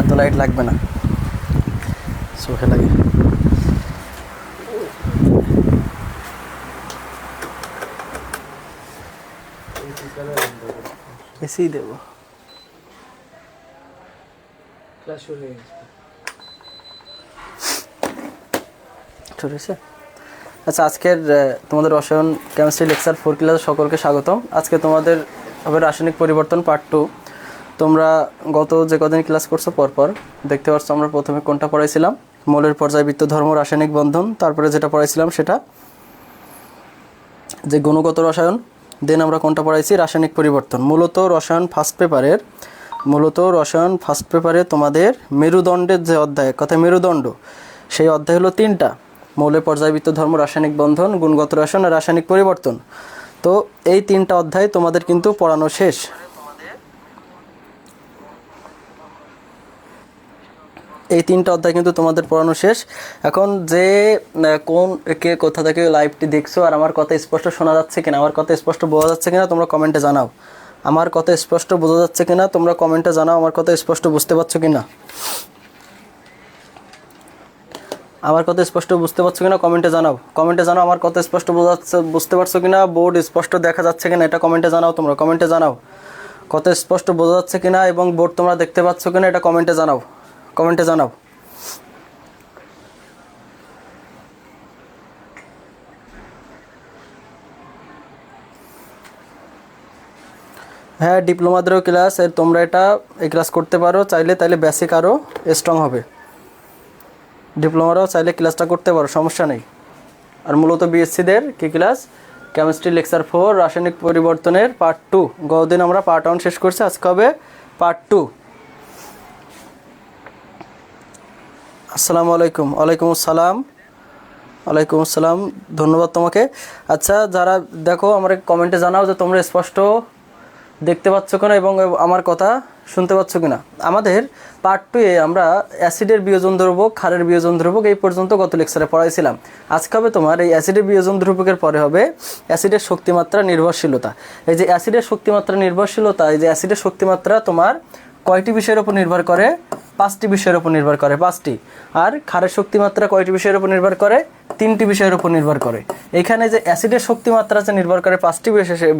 এত লাইট লাগবে না, চোখে লাগে। এসি দেবো। ঠিক আছে। আচ্ছা, আজকের তোমাদের রসায়ন কেমিস্ট্রি লেকচার 4 ক্লাসে সকলকে স্বাগতম। আজকে তোমাদের হবে রাসায়নিক পরিবর্তন পার্ট 2। তোমরা গত যে কদিন ক্লাস করছো পরপর দেখতে পাচ্ছ আমরা প্রথমে কোনটা পড়াইছিলাম, মৌলের পর্যায়বৃত্ত ধর্ম, রাসায়নিক বন্ধন। তারপরে যেটা পড়াইছিলাম সেটা যে গুণগত রসায়ন। দেন আমরা কোনটা পড়াইছি, রাসায়নিক পরিবর্তন। মূলত রসায়ন ফার্স্ট পেপারে তোমাদের মেরুদণ্ডের যে অধ্যায়, কথায় মেরুদণ্ড, সেই অধ্যায় হলো 3টা: মৌলের পর্যায়বৃত্ত ধর্ম, রাসায়নিক বন্ধন, গুণগত রসায়ন আর রাসায়নিক পরিবর্তন। তো এই 3টা অধ্যায় তোমাদের কিন্তু পড়ানো শেষ। এই 3টা অধ্যায় কিন্তু তোমাদের পড়ানো শেষ। এখন যে কে কোথা থেকে লাইভটি দেখছো আর আমার কথা স্পষ্ট শোনা যাচ্ছে কিনা, আমার কথা স্পষ্ট বোঝা যাচ্ছে কিনা তোমরা কমেন্টে জানাও। আমার কথা স্পষ্ট বোঝা যাচ্ছে কিনা তোমরা কমেন্টে জানাও। আমার কথা স্পষ্ট বুঝতে পারছো কিনা, আমার কথা স্পষ্ট বুঝতে পারছো কিনা কমেন্টে জানাও। কমেন্টে জানাও আমার কথা স্পষ্ট বুঝতে পারছো কিনা, বোর্ড স্পষ্ট দেখা যাচ্ছে কিনা এটা কমেন্টে জানাও। তোমরা কমেন্টে জানাও কথা স্পষ্ট বোঝা যাচ্ছে কিনা এবং বোর্ড তোমরা দেখতে পাচ্ছ কিনা এটা কমেন্টে জানাও। কমেন্টে জানাও। হ্যাঁ, ডিপ্লোমাদেরও ক্লাস, তোমরা এই ক্লাস করতে পারো চাইলে, তাইলে বেসিক আরও স্ট্রং হবে। ডিপ্লোমারাও চাইলে ক্লাসটা করতে পারো, সমস্যা নেই। আর মূলত বিএসসিদের কী ক্লাস, কেমিস্ট্রি লেকচার 4 রাসায়নিক পরিবর্তনের পার্ট 2। গতদিন আমরা পার্ট 1 শেষ করছি, আজকে হবে পার্ট 2। আসসালামু আলাইকুম। ওয়ালাইকুম আসসালাম। ওয়ালাইকুম আসসালাম, ধন্যবাদ তোমাকে। আচ্ছা, যারা দেখো আমার কমেন্টে জানাও যে তোমরা স্পষ্ট দেখতে পাচ্ছ কিনা এবং আমার কথা শুনতে পাচ্ছ কিনা। আমাদের পার্ট 2-এ আমরা অ্যাসিডের বিয়োজন ধ্রুবক, ক্ষারের বিয়োজন ধ্রুবক এই পর্যন্ত গত লেকচারে পড়াইছিলাম। আজকে হবে তোমার এই অ্যাসিডের বিয়োজন ধ্রুবকের পরে হবে অ্যাসিডের শক্তিমাত্রা নির্ভরশীলতা। এই যে অ্যাসিডের শক্তিমাত্রা নির্ভরশীলতা, এই যে অ্যাসিডের শক্তিমাত্রা তোমার কয়টি বিষয়ের উপর নির্ভর করে? 5টি বিষয়ের উপর নির্ভর করে, 5টি। আর ক্ষারের শক্তিমাত্রা কয়টি বিষয়ের উপর নির্ভর করে? 3টি বিষয়ের উপর নির্ভর করে। এখানে যে অ্যাসিডের শক্তিমাত্রা যে নির্ভর করে 5টি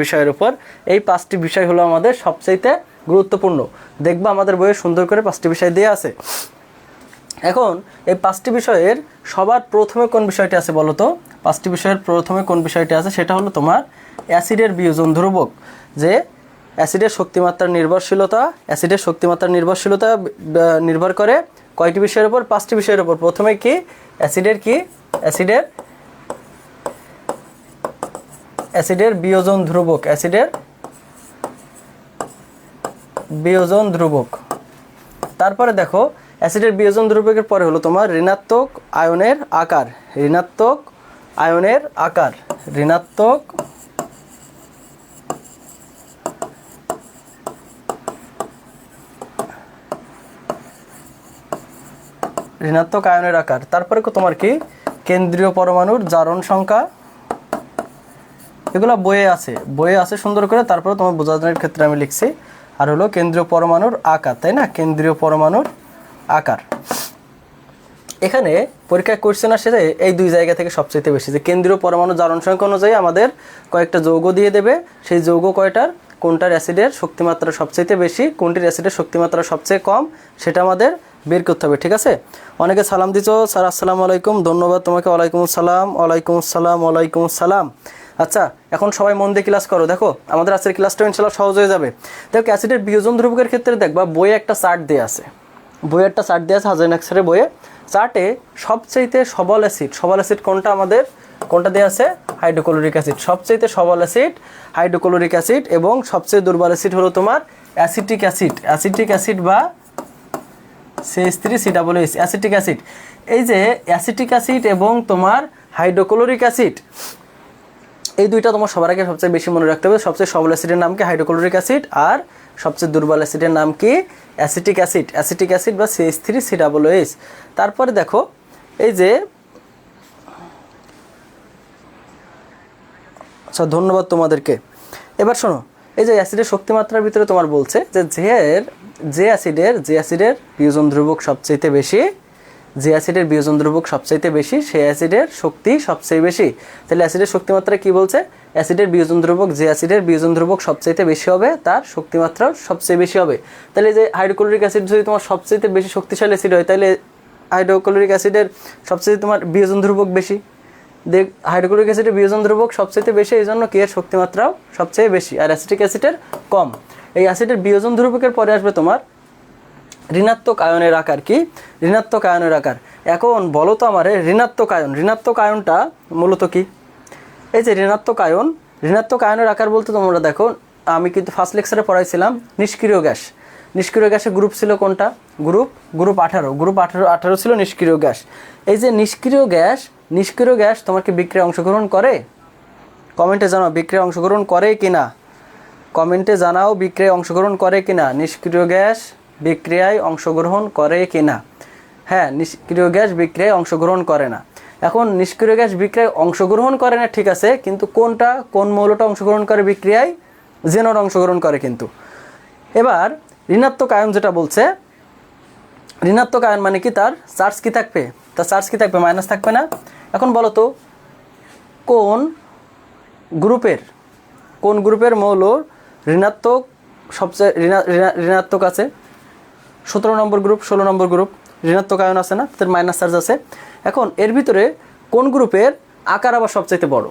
বিষয়ের উপর, এই 5টি বিষয় হলো আমাদের সবচাইতে গুরুত্বপূর্ণ। দেখবা আমাদের বইয়ে সুন্দর করে 5টি বিষয় দেওয়া আছে। এখন এই 5টি বিষয়ের সবার প্রথমে কোন বিষয়টি আছে বলো তো? 5টি বিষয়ের প্রথমে কোন বিষয়টি আছে? সেটা হলো তোমার অ্যাসিডের বিয়োজন ধ্রুবক। যে অ্যাসিডের শক্তিমাত্রার নির্ভরশীলতা, অ্যাসিডের শক্তিমাত্রার নির্ভরশীলতা নির্ভর করে কয়টি বিষয়ের উপর? 5টি বিষয়ের উপর। প্রথমে কি? অ্যাসিডের বিয়োজন ধ্রুবক, অ্যাসিডের বিয়োজন ধ্রুবক। তারপরে দেখো অ্যাসিডের বিয়োজন ধ্রুবকের পরে হলো তোমার ঋণাত্মক আয়নের আকার, ঋণাত্মক আয়নের আকার, ঋণাত্মক আয়নের আকার। তারপরে তোমার কি? কেন্দ্রীয় পরমাণুর জারণ সংখ্যা। এগুলো বইয়ে আছে সুন্দর করে, তারপরে তোমার বোঝানোর ক্ষেত্রে আমি লিখছি। আর হলো কেন্দ্রীয় পরমাণুর আকার, তাই না? কেন্দ্রীয় পরমাণুর আকার। এখানে পরীক্ষায় কোশ্চেন আসে যে এই 2 জায়গা থেকে সবচেয়ে বেশি, যে কেন্দ্রীয় পরমাণু জারণ সংখ্যা অনুযায়ী আমাদের কয়েকটা যৌগ দিয়ে দেবে, সেই যৌগ কয়টার, কোনটার অ্যাসিডের শক্তিমাত্রা সবচেয়ে বেশি, কোনটির অ্যাসিডের শক্তিমাত্রা সবচেয়ে কম, সেটা আমাদের বের করতে হবে। ঠিক আছে? অনেকে সালাম দিছো, স্যার আসসালামু আলাইকুম, ধন্যবাদ তোমাকে। ওয়ালাইকুম আসসালাম, ওয়ালাইকুম আসসালাম, ওয়ালাইকুম আসসালাম। আচ্ছা, এখন সবাই মন দিয়ে ক্লাস করো। দেখো আমাদের আজকের ক্লাসটা ইনশাআল্লাহ সহজ হয়ে যাবে। দেখো অ্যাসিডের বিয়োজন ধ্রুবকের ক্ষেত্রে দেখবা বইয়ে একটা চার্ট দেওয়া আছে, হাজার নাক্সারের বইয়ে। চার্টে সবচেয়ে সবল অ্যাসিড কোনটা আমাদের, কোনটা দেওয়া আছে? Hydrochloric acid. সবচেয়ে সবল অ্যাসিড হাইড্রোক্লোরিক অ্যাসিড, এবং সবচেয়ে দুর্বল অ্যাসিড হলো তোমার অ্যাসিটিক অ্যাসিড বা CH3COOH, অ্যাসিটিক অ্যাসিড। এই যে অ্যাসিটিক অ্যাসিড এবং তোমার হাইড্রোক্লোরিক অ্যাসিড, এই দুইটা তোমার সবার আগে সবচেয়ে বেশি মনে রাখতে হবে। সবচেয়ে সবল অ্যাসিডের নাম কি? Hydrochloric acid. আর সবচেয়ে দুর্বল অ্যাসিডের নাম কি? অ্যাসিটিক অ্যাসিড বা CH3COOH। তারপরে দেখো এই যে আচ্ছা, ধন্যবাদ তোমাদেরকে। এবার শোনো, এই যে অ্যাসিডের শক্তিমাত্রার ভিতরে তোমার বলছে যে অ্যাসিডের বিয়োজন ধ্রুবক সবচাইতে বেশি, যে অ্যাসিডের বিয়োজন ধ্রুবক সবচাইতে বেশি সেই অ্যাসিডের শক্তি সবচেয়ে বেশি। তাহলে অ্যাসিডের শক্তিমাত্রা কি বলছে? অ্যাসিডের বিয়োজন ধ্রুবক, যে অ্যাসিডের বিয়োজন ধ্রুবক সবচাইতে বেশি হবে তার শক্তিমাত্রাও সবচেয়ে বেশি হবে। তাহলে যে হাইড্রোক্লোরিক অ্যাসিড যদি তোমার সবচাইতে বেশি শক্তিশালী অ্যাসিড হয়, তাহলে হাইড্রোক্লোরিক অ্যাসিডের সবচেয়ে তোমার বিয়োজন ধ্রুবক বেশি। হাইড্রোক্লোরিক অ্যাসিডের বিয়োজন ধ্রুবক সবচেয়ে বেশি, এই জন্য কি এর শক্তিমাত্রাও সবচেয়ে বেশি, আর অ্যাসিটিক অ্যাসিডের কম। এই অ্যাসিডের বিয়োজন ধ্রুবকের পরে আসবে তোমার ঋণাত্মক আয়নের আকার। কি? ঋণাত্মক আয়নের আকার। এখন বলো তো আমারে, ঋণাত্মক আয়নটা মূলত কি? এই যে ঋণাত্মক আয়নের আকার বলতে তোমরা দেখো, আমি কিন্তু ফার্স্ট লেকচারে পড়াইছিলাম নিষ্ক্রিয় গ্যাস। নিষ্ক্রিয় গ্যাসের গ্রুপ ছিল কোনটা? গ্রুপ 18 ছিল নিষ্ক্রিয় গ্যাস। এই যে নিষ্ক্রিয় গ্যাস তোমার কি বিক্রিয়ায় অংশগ্রহণ করে? কমেন্টে জানাও বিক্রিয়ায় অংশগ্রহণ করে কিনা। নিষ্ক্রিয় গ্যাস বিক্রিয়ায় অংশগ্রহণ করে কিনা? হ্যাঁ, নিষ্ক্রিয় গ্যাস বিক্রিয়ায় অংশগ্রহণ করে না। এখন নিষ্ক্রিয় গ্যাস বিক্রিয়ায় অংশগ্রহণ করে না, ঠিক আছে, কিন্তু কোন মৌলটা অংশগ্রহণ করে বিক্রিয়ায়? জেনর অংশগ্রহণ করে কিন্তু। এবার ঋণাত্মক আয়ন যেটা বলছে, ঋণাত্মক আয়ন মানে কি? তার চার্জ কি থাকবে? মাইনাস থাকবে না? এখন বলো তো কোন গ্রুপের মৌল ঋণাত্মক সবচেয়ে ঋণাত্মক আছে? 17 নম্বর গ্রুপ, 16 নম্বর গ্রুপ ঋণাত্মক আয়ন আছে না, তার মাইনাস চার্জ আছে। এখন এর ভিতরে কোন গ্রুপের আকার আবার সবচাইতে বড়?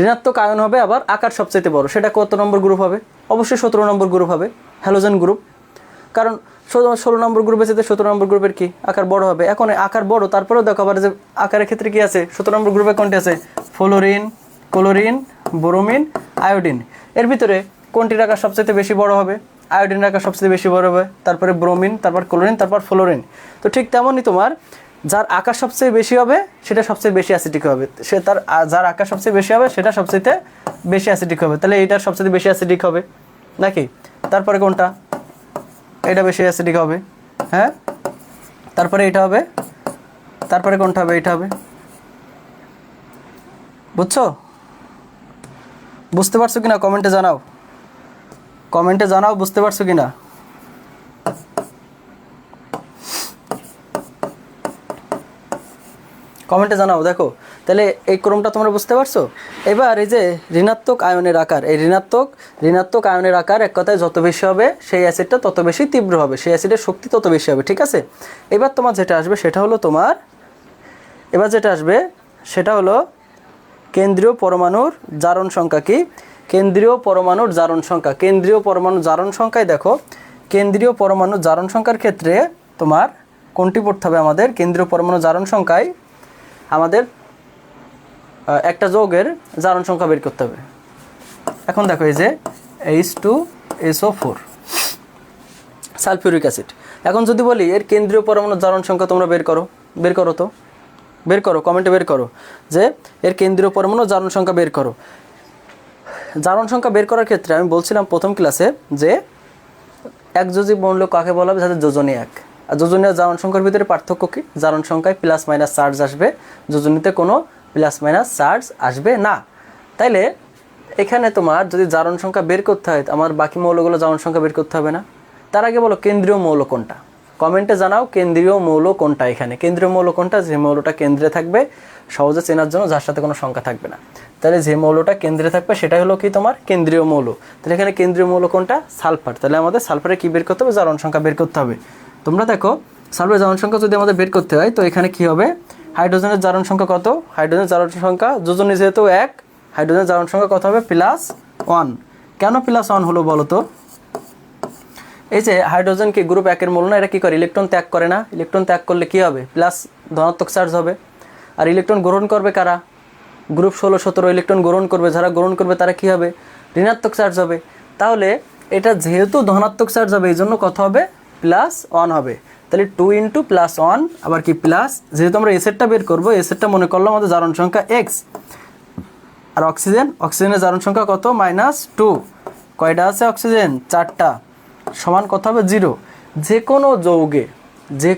ঋণাত্মক আয়ন হবে আবার আকার সবচাইতে বড়, সেটা কত নম্বর গ্রুপ হবে? অবশ্যই 17 নম্বর গ্রুপ হবে, হ্যালোজেন গ্রুপ। কারণ 16 নম্বর গ্রুপে যেতে 17 নম্বর গ্রুপের কি আকার বড় হবে। এখন আকার বড়, তারপরেও দেখো আবার যে আকারের ক্ষেত্রে কি আছে? 17 নম্বর গ্রুপে কোনটি আছে? Fluorine, chlorine, bromine, iodine. এর ভিতরে কোনটির আকার সবচেয়ে বেশি বড় হবে? আয়োডিনের আকার সবচেয়ে বেশি বড় হবে, তারপরে ব্রোমিন, তারপর ক্লোরিন, তারপর ফ্লোরিন। তো ঠিক তেমনই তোমার যার আকার সবচেয়ে বেশি হবে সেটা সবচেয়ে বেশি অ্যাসিডিক হবে, যার আকার সবচেয়ে বেশি হবে সেটা সবচেয়ে বেশি অ্যাসিডিক হবে। তাহলে এইটার সবচেয়ে বেশি অ্যাসিডিক হবে নাকি? তারপরে কোনটা? এটা বেশি অ্যাসিডিক হবে। হ্যাঁ, তারপরে এটা হবে, তারপরে কোনটা হবে? এটা হবে। বুঝতে পারছো কিনা? কমেন্টে জানাও বুঝতে পারছো কিনা। কমেন্টে জানাও। দেখো তাহলে এই ক্রমটা তোমরা বুঝতে পারছো। এবার এই যে ঋণাত্মক আয়নের আকার, এই ঋণাত্মক আয়নের আকার এক কথায় যত বেশি হবে সেই অ্যাসিডটা তত বেশি তীব্র হবে, সেই অ্যাসিডের শক্তি তত বেশি হবে, ঠিক আছে। এবার তোমার যেটা আসবে সেটা হলো কেন্দ্রীয় পরমাণুর জারণ সংখ্যা। কি? কেন্দ্রীয় পরমাণুর জারণ সংখ্যায় দেখো, কেন্দ্রীয় পরমাণুর জারণ সংখ্যার ক্ষেত্রে তোমার কোনটি পড়তে হবে? আমাদের কেন্দ্রীয় পরমাণু জারণ সংখ্যায় আমাদের একটা যৌগের জারণ সংখ্যা বের করতে হবে। এখন দেখো এই যে H2SO4 সালফিউরিক অ্যাসিড। এখন যদি বলি এর কেন্দ্রীয় পরমাণু জারণ সংখ্যা তোমরা বের করো, কমেন্টে বের করো যে এর কেন্দ্রীয় পরমাণু জারণ সংখ্যা বের করো। জারণ সংখ্যা বের করার ক্ষেত্রে আমি বলছিলাম প্রথম ক্লাসে যে একযোজী মৌল কাকে বলা হবে? যাদের যোজনী এক। আর যোজনীয় জারণ সংখ্যার ভিতরে পার্থক্য কি? জারণ সংখ্যায় প্লাস মাইনাস চার্জ আসবে, যোজনীতে কোনো প্লাস মাইনাস চার্জ আসবে না। তাইলে এখানে তোমার যদি জারণ সংখ্যা বের করতে হয়, আমার বাকি মৌলগুলো জারণ সংখ্যা বের করতে হবে না। তার আগে বলো কেন্দ্রীয় মৌল কোনটা? কমেন্টে জানাও কেন্দ্রীয় মৌল কোনটা। এখানে কেন্দ্রীয় মৌল কোনটা? যে মৌলটা কেন্দ্রে থাকবে সহজে চেনার জন্য, যার সাথে কোনো সংখ্যা থাকবে না। তাহলে যে মৌলটা কেন্দ্রে থাকবে সেটাই হলো কি তোমার কেন্দ্রীয় মৌল। তাহলে এখানে কেন্দ্রীয় মৌল কোনটা? সালফার। তাহলে আমাদের সালফারে কি বের করতে হবে? জারণ সংখ্যা বের করতে হবে। তোমরা দেখো সালফারের জারণ সংখ্যা যদি আমাদের বের করতে হয় তো এখানে কি হবে? হাইড্রোজেনের জারণ সংখ্যা কত? হাইড্রোজেনের জারণ সংখ্যা, যোজনী যেহেতু এক, হাইড্রোজেনের জারণ সংখ্যা কত হবে? +1। কেন +1 হলো বলো তো? এই যে হাইড্রোজেন কি গ্রুপ 1 এর মৌল না? এটা কি করে? ইলেকট্রন ত্যাগ করে না? ইলেকট্রন ত্যাগ করলে কি হবে? প্লাস ধনাত্মক চার্জ হবে। আর ইলেকট্রন গ্রহণ করবে কারা? গ্রুপ 16, 17 ইলেকট্রন গ্রহণ করবে। যারা গ্রহণ করবে তারা কি হবে? ঋণাত্মক চার্জ হবে। তাহলে এটা যেহেতু ধনাত্মক চার্জ হবে এই জন্য কত হবে? +1 হবে। তাহলে 2 × +1 আবার কি প্লাস, যেহেতু আমরা এসেটটা বের করবো, এসেটটা মনে করলাম আমাদের জারণ সংখ্যা x। আর অক্সিজেনের জারণ সংখ্যা কত? -2। কয়টা আছে অক্সিজেন? 4টা। সমান কত হবে? 0। যে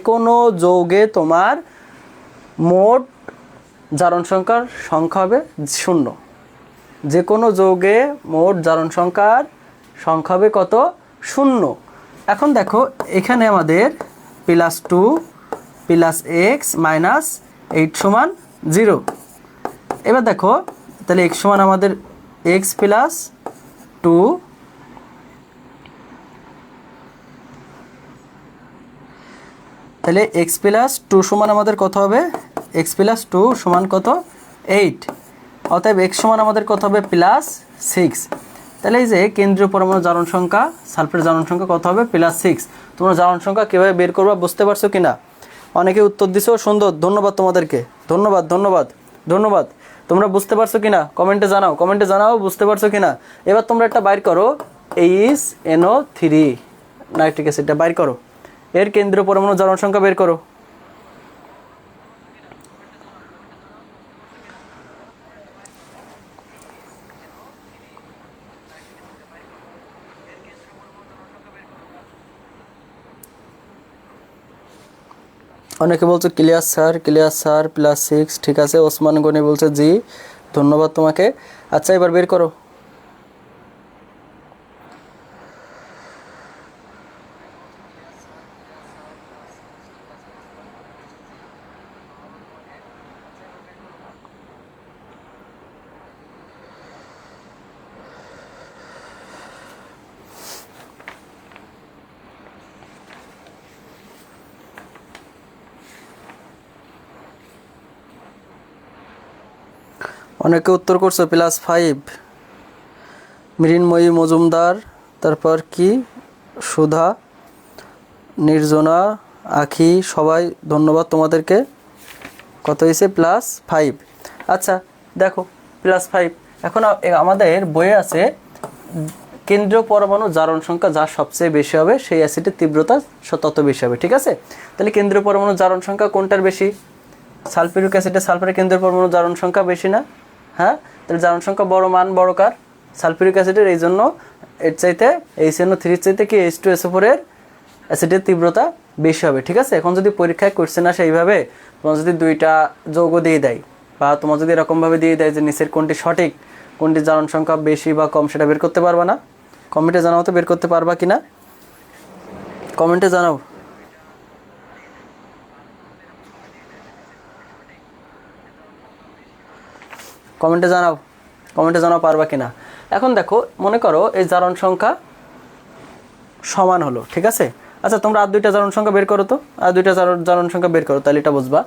কোনো যৌগে তোমার মোট জারণ সংখ্যার সংখ্যা হবে 0। যে কোনো যৌগে মোট জারণ সংখ্যার সংখ্যা হবে কত? 0। এখন দেখো এখানে আমাদের +2 + x - 8 সমান 0। এবার দেখো তাহলে x সমান আমাদের x + 2, তাহলে x + 2 সমান আমাদের কত হবে? x + 2 সমান কত? 8। অতএব x সমান আমাদের কত হবে? +6। তাহলে এই যে কেন্দ্রীয় পরমাণু জারণ সংখ্যা, সালফারের জারণ সংখ্যা কত হবে? +6। তোমরা জারণ সংখ্যা কীভাবে বের করবা বুঝতে পারছো কি না? অনেকে উত্তর দিছো, সুন্দর, ধন্যবাদ তোমাদেরকে, ধন্যবাদ ধন্যবাদ ধন্যবাদ। তোমরা বুঝতে পারছো কি না কমেন্টে জানাও বুঝতে পারছো কি না। এবার তোমরা একটা বাইর করো, HNO3 নাইট্রিক অ্যাসিডটা বাইর করো, এর কেন্দ্রীয় পরমাণু জারণ সংখ্যা বের করো। অনেকে বলছো ক্লিয়ার স্যার +6। ঠিক আছে, ওসমান গনি বলছে জি, ধন্যবাদ তোমাকে। আচ্ছা এবার বের করো। অনেকে উত্তর করছো +5, মৃন্ময়ী মজুমদার, তারপর কি সুধা, নির্জনা, আখি, সবাই ধন্যবাদ তোমাদেরকে। কত হয়েছে? +5। আচ্ছা দেখো +5। এখন আমাদের বইয়ে আছে কেন্দ্রীয় পরমাণু জারণ সংখ্যা যা সবচেয়ে বেশি হবে সেই অ্যাসিডের তীব্রতা তত বেশি হবে। ঠিক আছে, তাহলে কেন্দ্রীয় পরমাণু জারণ সংখ্যা কোনটার বেশি? সালফিউরিক অ্যাসিডে সালফারের কেন্দ্রীয় পরমাণু জারণ সংখ্যা বেশি না? হ্যাঁ, তাহলে জারণ সংখ্যা বড়, মান বড় কার? সালফিউরিক অ্যাসিডের। এই জন্য এর চাইতে HNO3 চাইতে কি H2SO4 এর অ্যাসিডের তীব্রতা বেশি হবে। ঠিক আছে, এখন যদি পরীক্ষায় কোশ্চেন আসে এইভাবে, তোমার যদি দুইটা যৌগ দিয়ে দেয় বা তোমার যদি এরকমভাবে দিয়ে দেয় যে নিচের কোনটি সঠিক, কোনটি জারণ সংখ্যা বেশি বা কম, সেটা বের করতে পারবা না? কমেন্টে জানাও তো বের করতে পারবা কি না, কমেন্টে জানাও। কমেন্টে জানাও পারবা কিনা। এখন দেখো মনে করো এই জারণ সংখ্যা সমান হলো, ঠিক আছে। আচ্ছা তোমরা আর দুইটা জারণ সংখ্যা বের করো তো, আর দুইটা জারণ সংখ্যা বের করো, তাহলে এটা বুঝবা।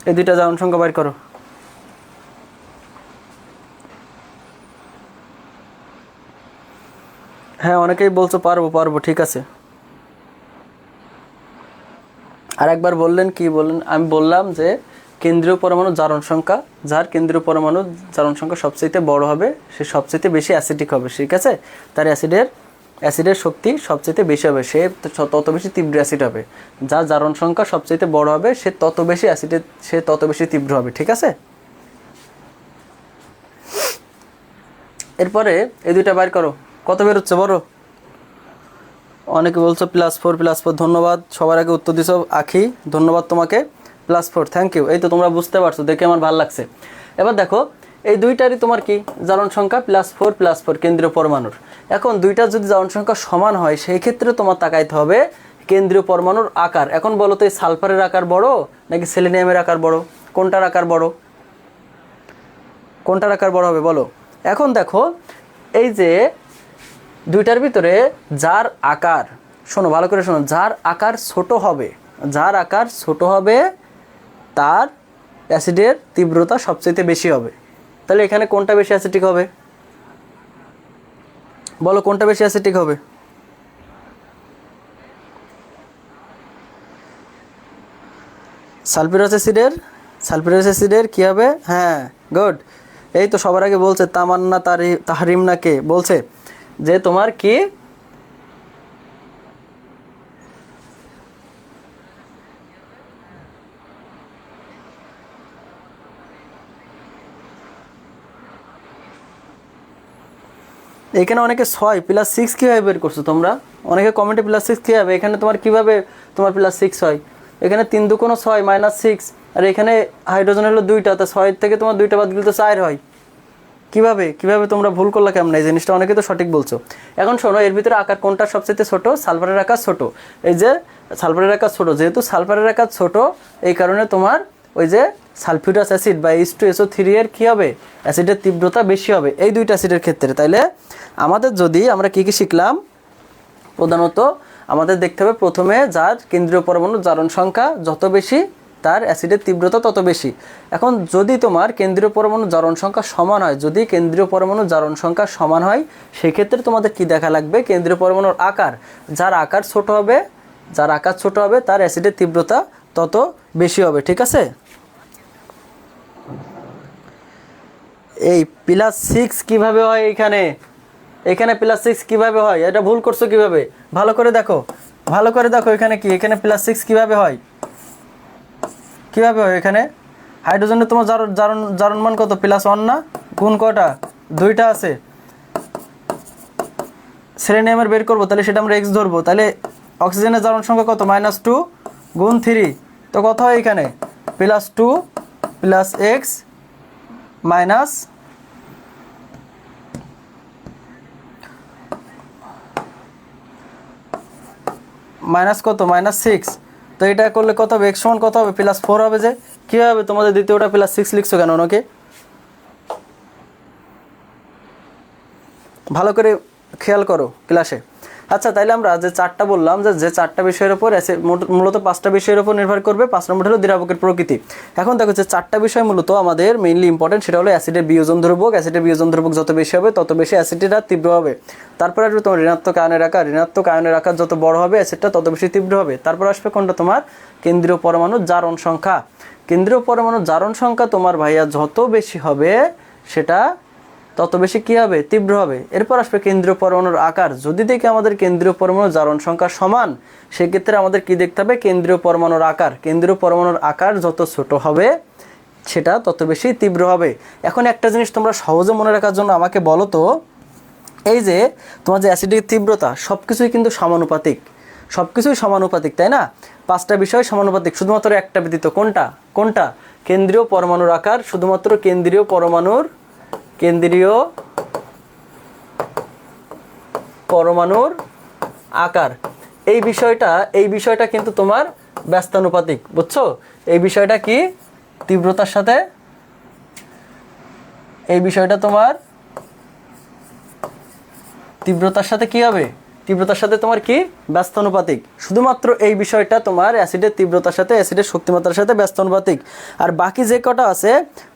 এই দুইটা জারণ সংখ্যা বের করো। হ্যাঁ অনেকেই বলছো পারবো, ঠিক আছে। আর একবার বললেন, কি বললেন? আমি বললাম যে কেন্দ্রীয় পরমাণু জারণ সংখ্যা, যার কেন্দ্রীয় পরমাণু জারণ সংখ্যা সবচেয়ে বড় হবে সে সবচেয়ে বেশি অ্যাসিডিক হবে। ঠিক আছে, তার অ্যাসিডের শক্তি সবচেয়ে বেশি হবে, সে তত বেশি তীব্র অ্যাসিড হবে। যার জারণ সংখ্যা সবচেয়ে বড় হবে সে তত বেশি তীব্র হবে। ঠিক আছে, এরপরে এই দুইটা বাইর করো, কত বেরোচ্ছে বলো। অনেকে বলছো +4, ধন্যবাদ। সবার আগে উত্তর দিছো আখি, ধন্যবাদ তোমাকে। +4, থ্যাংক ইউ। এই তো তোমরা বুঝতে পারছো, দেখে আমার ভালো লাগছে। এবার দেখো এই দুইটারই তোমার কি জারণ সংখ্যা +4 কেন্দ্রীয় পরমাণুর। এখন দুইটার যদি জারণ সংখ্যা সমান হয় সেই ক্ষেত্রে তোমার তাকাইতে হবে কেন্দ্রীয় পরমাণুর আকার। এখন বলো তো এই সালফারের আকার বড় নাকি সেলেনিয়ামের আকার বড়? কোনটার আকার বড় হবে বলো। এখন দেখো এই যে দুইটার ভিতরে যার আকার, শোনো ভালো করে শোনো, যার আকার ছোট হবে তার অ্যাসিডের তীব্রতা সবচেয়ে বেশি হবে। তাহলে এখানে কোনটা বেশি অ্যাসিডিক হবে বলো, কোনটা বেশি অ্যাসিডিক হবে? সালফিউরিক অ্যাসিডের কি হবে? হ্যাঁ গুড। এই তো সবার আগে বলছে তামান্না তাহরিমনাকে বলছে যে তোমার কি এখানে অনেকে 6 প্লাস 6 কীভাবে বের করছো তোমরা? অনেকে কমেন্টে প্লাস 6 কীভাবে, এখানে তোমার কীভাবে তোমার প্লাস 6 হয়? এখানে 3 দুগুণ 6 মাইনাস 6, আর এখানে হাইড্রোজেন হলো 2টা, তো 6 থেকে তোমার 2টা বাদ দিলে তো 4 হয়। কিভাবে তোমরা ভুল করলা কেমন? এই জিনিসটা অনেকে তো সঠিক বলছো। এখন শোনো, এর ভিতরে আকার কোনটা সবচেয়ে ছোট? সালফারের আকার ছোট। এই যে সালফারের আকার ছোট, যেহেতু সালফারের আকার ছোট, এই কারণে তোমার ওই যে সালফিউরাস অ্যাসিড বা H2SO3 এর কী হবে? অ্যাসিডের তীব্রতা বেশি হবে এই দুইটা অ্যাসিডের ক্ষেত্রে। তাইলে আমাদের যদি আমরা কী শিখলাম, প্রধানত আমাদের দেখতে হবে প্রথমে যার কেন্দ্রীয় পরমাণুর জারণ সংখ্যা যত বেশি তার অ্যাসিডের তীব্রতা তত বেশি। এখন যদি তোমার কেন্দ্রীয় পরমাণুর জারণ সংখ্যা সমান হয়, যদি কেন্দ্রীয় পরমাণুর জারণ সংখ্যা সমান হয়, সেক্ষেত্রে তোমাদের কি দেখা লাগবে? কেন্দ্রীয় পরমাণুর আকার, যার আকার ছোট হবে তার অ্যাসিডের তীব্রতা তত বেশি হবে। ঠিক আছে? এই প্লাস 6 কিভাবে হয়? এখানে প্লাস 6 কিভাবে হয়? এটা ভুল করছো কিভাবে? ভালো করে দেখো এখানে কি, এখানে প্লাস 6 কিভাবে হয়? এখানে হাইড্রোজেনের তোমার জারণ মান কত? +1 না? গুণ কটা? 2টা আছে। সেলেনিয়ামের বের করবো, তাহলে সেটা আমরা x ধরবো। তাহলে অক্সিজেনের জারণ সংখ্যা কত? -2 গুণ 3, তো কত হয় এখানে? +2 প্লাস x মাইনাস কত? -6। তো এটা করলে কত হবে? x সমান কত হবে? +4 হবে। যে কী হবে তোমাদের দ্বিতীয়টা +6 লিখছো কেন ওনাকে? ভালো করে খেয়াল করো ক্লাসে। আচ্ছা, তাইলে আমরা যে 4টা বললাম, যে 4টা বিষয়ের উপর মূলত 5টা বিষয়ের উপর নির্ভর করবে। 5 নম্বর হলো দ্রাবকের প্রকৃতি। এখন দেখো যে 4টা বিষয় মূলত আমাদের মেইনলি ইম্পর্টেন্ট, সেটা হলো অ্যাসিডের বিয়োজন ধ্রুবক। অ্যাসিডের বিয়োজন ধ্রুবক যত বেশি হবে তত বেশি অ্যাসিডটা তীব্র হবে। তারপর আসবে তোমার ঋণাত্মক আয়নের আকার যত বড় হবে অ্যাসিডটা তত বেশি তীব্র হবে। তারপর আসবে কোনটা? তোমার কেন্দ্রীয় পরমাণুর জারণ সংখ্যা। কেন্দ্রীয় পরমাণুর জারণ সংখ্যা তোমার ভাইয়া যত বেশি হবে সেটা তত বেশি কী হবে? তীব্র হবে। এরপর আসবে কেন্দ্রীয় পরমাণুর আকার। যদি দেখি আমাদের কেন্দ্রীয় পরমাণুর জারণ সংখ্যা সমান, সেক্ষেত্রে আমাদের কি দেখতে হবে? কেন্দ্রীয় পরমাণুর আকার। কেন্দ্রীয় পরমাণুর আকার যত ছোট হবে সেটা তত বেশি তীব্র হবে। এখন একটা জিনিস তোমরা সহজে মনে রাখার জন্য আমাকে বলো তো, এই যে তোমার যে অ্যাসিডের তীব্রতা সব কিছুই কিন্তু সমানুপাতিক, তাই না? 5টা বিষয় সমানুপাতিক, শুধুমাত্র একটা ব্যতীত। কোনটা? কেন্দ্রীয় পরমাণুর আকার। শুধুমাত্র কেন্দ্রীয় পরমাণুর আকার। এই বিষয়টা কিন্তু তোমার ব্যস্তানুপাতিক, বুঝছো? এই বিষয়টা কি? তীব্রতার সাথে, এই বিষয়টা তোমার তীব্রতার সাথে কি হবে? তীব্রতার সাথে তোমার কি? ব্যস্তানুপাতিক। শুধুমাত্র এই বিষয়টা তোমার অ্যাসিডের তীব্রতার সাথে, অ্যাসিডের শক্তিমাত্রার সাথে ব্যস্তানুপাতিক। আর বাকি যে কটা আছে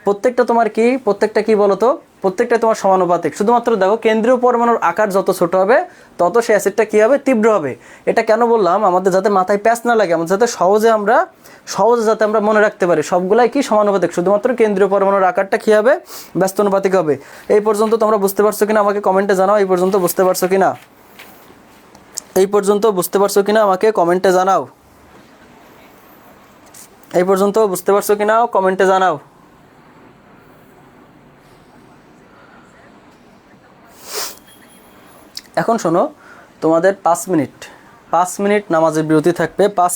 প্রত্যেকটা তোমার কি? প্রত্যেকটা কি বলো তো? প্রত্যেকটা তোমার সমানুপাতিক। শুধুমাত্র দেখো কেন্দ্রীয় পরমাণুর আকার যত ছোট হবে তত সে অ্যাসিডটা কী হবে? তীব্র হবে। এটা কেন বললাম? আমাদের যাতে মাথায় প্যাচ না লাগে, আমাদের যাতে সহজে আমরা মনে রাখতে পারি। সবগুলাই কি? সমানুপাতিক। শুধুমাত্র কেন্দ্রীয় পরমাণুর আকারটা কী হবে? ব্যস্তানুপাতিক হবে। এই পর্যন্ত তোমরা বুঝতে পারছো কিনা আমাকে কমেন্টে জানাও। এই পর্যন্ত বুঝতে পারছো কিনা আমাকে কমেন্টে জানাও। কমেন্টে জানাও। এখন শোনো, তোমাদের 5 মিনিট নামাজের বিরতি থাকবে। 5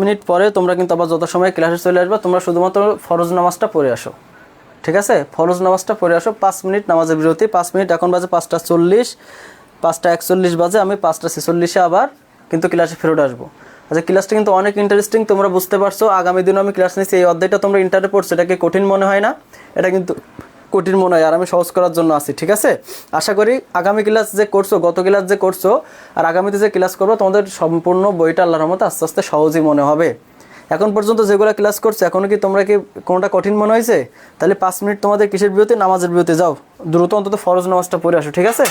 মিনিট পরে তোমরা কিন্তু আবার যত সময় ক্লাসে চলে আসবে, তোমরা শুধুমাত্র ফরজ নামাজটা পড়ে আসো। ঠিক আছে? ফরজ নামাজটা পড়ে আসো। 5 মিনিট নামাজের বিরতি। 5 মিনিট, এখন বাজে 5টা 41 বাজে। আমি 5টা 46-এ আবার কিন্তু ক্লাসে ফেরত আসবো। আচ্ছা, ক্লাসটা কিন্তু অনেক ইন্টারেস্টিং, তোমরা বুঝতে পারছো। আগামী দিনও আমি ক্লাস নিচ্ছি। এই অধ্যায়টা তোমরা ইন্টারে পড়ছো, এটাকে কঠিন মনে হয় না? এটা কিন্তু কঠিন মনে হয়, আর আমি সহজ করার জন্য আছি। ঠিক আছে? আশা করি আগামী ক্লাস যে করছো, গত ক্লাস যে করছো আর আগামীতে যে ক্লাস করবো, তোমাদের সম্পূর্ণ বইটা আল্লাহর রহমতে আস্তে আস্তে সহজই মনে হবে। এখন পর্যন্ত যেগুলো ক্লাস করছো, এখনও কি তোমরা কি কোনোটা কঠিন মনে হয়েছে? তাহলে 5 মিনিট তোমাদের কিসের বিরতি? নামাজের বিরতি। যাও দ্রুত অন্তত ফরজ নামাজটা পড়ে আসো। ঠিক আছে?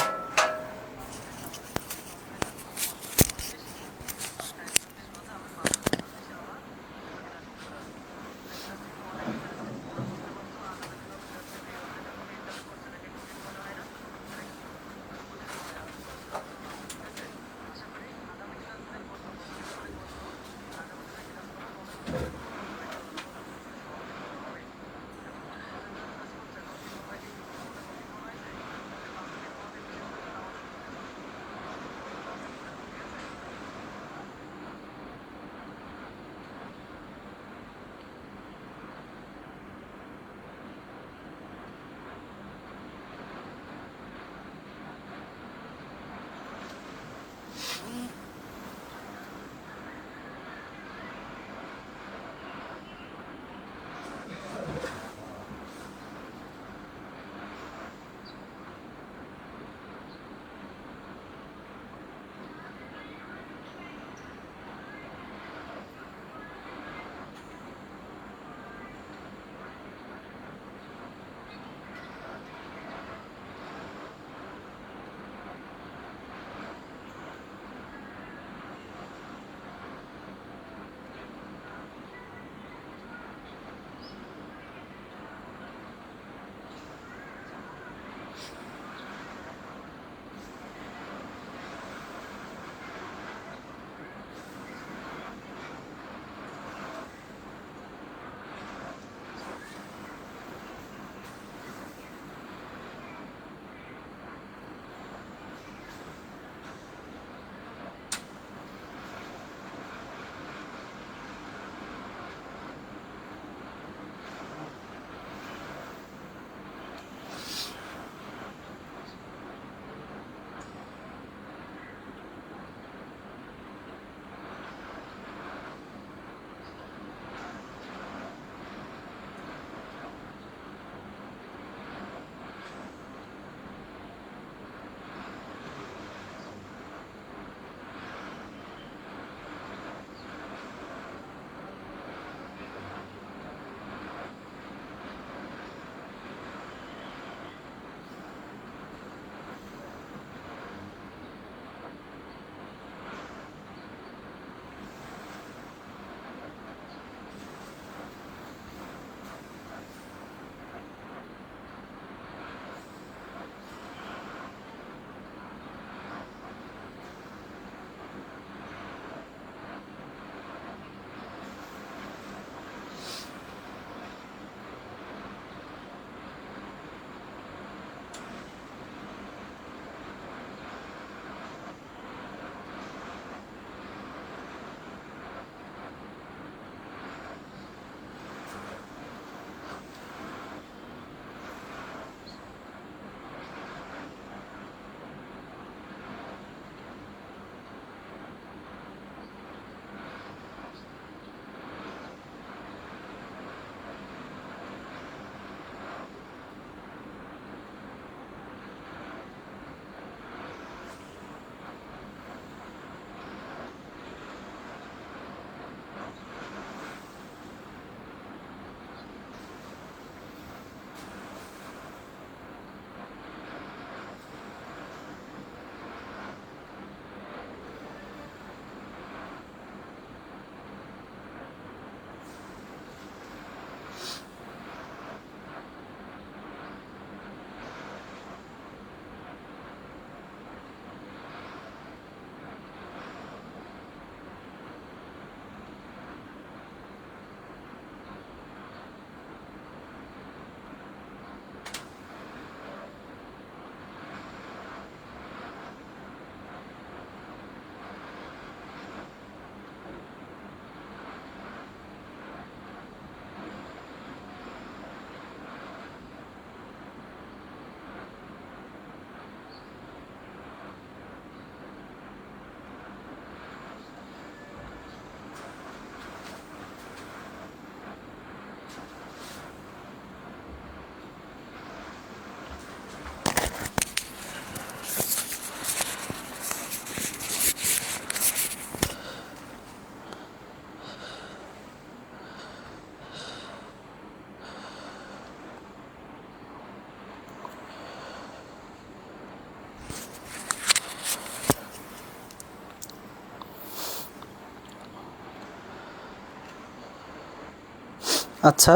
আচ্ছা,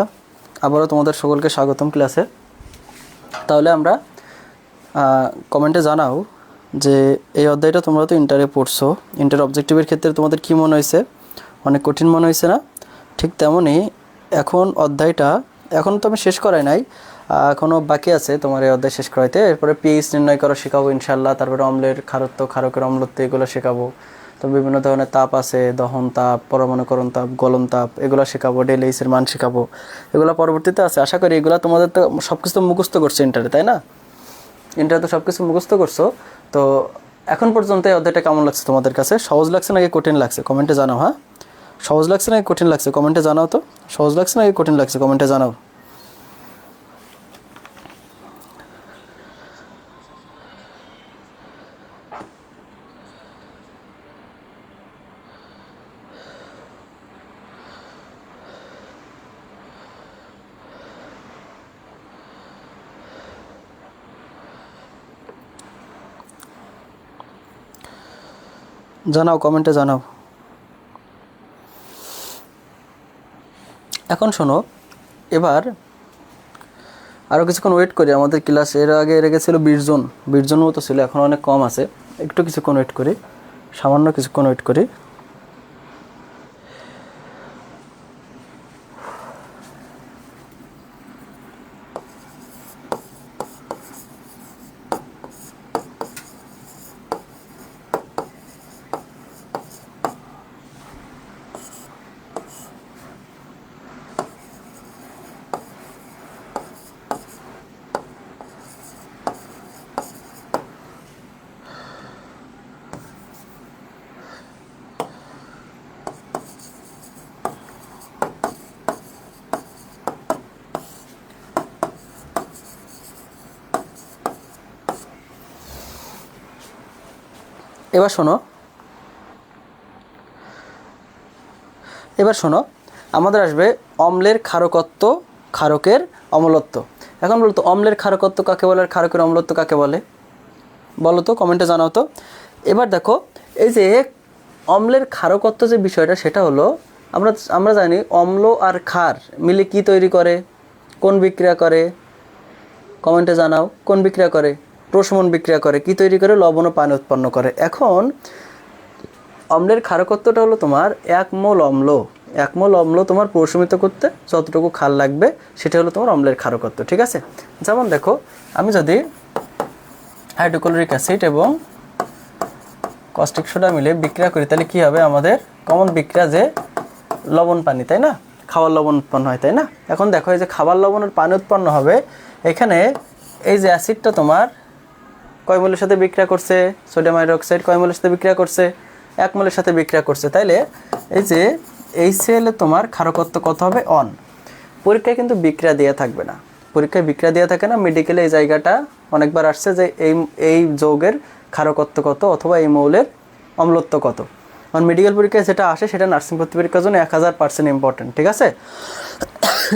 আবারও তোমাদের সকলকে স্বাগতম ক্লাসে। তাহলে আমরা কমেন্টে জানাও যে এই অধ্যায়টা তোমরা তো ইন্টারে পড়ছো, ইন্টার অবজেক্টিভের ক্ষেত্রে তোমাদের কী মনে হয়েছে? অনেক কঠিন মনে হয়েছে না? ঠিক তেমনই এখন অধ্যায়টা এখন তো আমি শেষ করাই নাই, এখনও বাকি আছে তোমার এই অধ্যায় শেষ করাইতে। এরপরে পিএইচ নির্ণয় করা শেখাবো ইনশাল্লাহ, তারপরে অম্লের খারত্ব, ক্ষারকের অম্লত্ব এগুলো শেখাবো। তো বিভিন্ন ধরনের তাপ আছে, দহন তাপ, পরমাণুকরণ তাপ, গলন তাপ, এগুলো শেখাবো। ডেলএইচের মান শেখাবো, এগুলো পরবর্তীতে আছে। আশা করি এগুলো তোমাদের তো সব কিছু মুখস্থ করছো ইন্টারে, তাই না? ইন্টারে তো সব কিছু মুখস্থ করছো। তো এখন পর্যন্ত এই অধ্যায়টা কেমন লাগছে তোমাদের কাছে? সহজ লাগছে নাকি কঠিন লাগছে? কমেন্টে জানাও। হ্যাঁ, সহজ লাগছে নাকি কঠিন লাগছে? কমেন্টে জানাও তো। সহজ লাগছে নাকি কঠিন লাগছে? কমেন্টে জানাও। জানাও, কমেন্টে জানাও। এখন শোনো, এবার আরও কিছুক্ষণ ওয়েট করি। আমাদের ক্লাস এর আগে রেখেছিল 20 জন মতো ছিল, এখন অনেক কম আছে। একটু কিছুক্ষণ ওয়েট করি, সামান্য কিছুক্ষণ ওয়েট করি। এবার শোনো, আমাদের আসবে অম্লের ক্ষারকত্ব, ক্ষারকের অম্লত্ব। এখন বলতো অম্লের ক্ষারকত্ব কাকে বলে আর ক্ষারকের অম্লত্ব কাকে বলে? বলো তো, কমেন্টে জানাও তো। এবার দেখো, এই যে অম্লের ক্ষারকত্ব যে বিষয়টা, সেটা হলো আমরা জানি অম্ল আর ক্ষার মিলে কি তৈরি করে, কোন বিক্রিয়া করে? কমেন্টে জানাও। কোন বিক্রিয়া করে? প্রশমন বিক্রিয়া করে। কি তৈরি করে? লবণ ও পানি উৎপন্ন করে। এখন অম্লের ক্ষারকত্বটা হলো তোমার 1 মোল অম্ল। 1 মোল অম্ল তোমার প্রশমিত করতে যতটুকু ক্ষার লাগবে সেটা হলো তোমার অম্লের ক্ষারকত্ব। ঠিক আছে? যেমন দেখো, আমি যদি হাইড্রোক্লোরিক অ্যাসিড এবং কস্টিক সোডা মিলে বিক্রিয়া করি, তাহলে কী হবে? আমাদের কমন বিক্রিয়া যে লবণ পানি, তাই না? খাবার লবণ উৎপন্ন হয়, তাই না? এখন দেখো, এই যে খাবার লবণের পানি উৎপন্ন হবে, এখানে এই যে অ্যাসিডটা তোমার কয় মোলের সাথে বিক্রিয়া করছে? সোডিয়াম হাইড্রোক্সাইড কয় মোলের সাথে বিক্রিয়া করছে? 1 মোলের সাথে বিক্রিয়া করছে। তাইলে এই যে HCl তোমার ক্ষারকত্ব কত হবে? 1। পরীক্ষায় কিন্তু বিক্রিয়া দেওয়া থাকবে না, পরীক্ষায় বিক্রিয়া দেওয়া থাকে না। মেডিকেলে এই জায়গাটা অনেকবার আসছে যে এই যৌগের ক্ষারকত্ব কত অথবা এই মৌলের অম্লত্ব কত। কারণ মেডিকেল পরীক্ষায় যেটা আসে সেটা নার্সিং ভর্তি পরীক্ষার জন্য 1000% ইম্পর্টেন্ট। ঠিক আছে?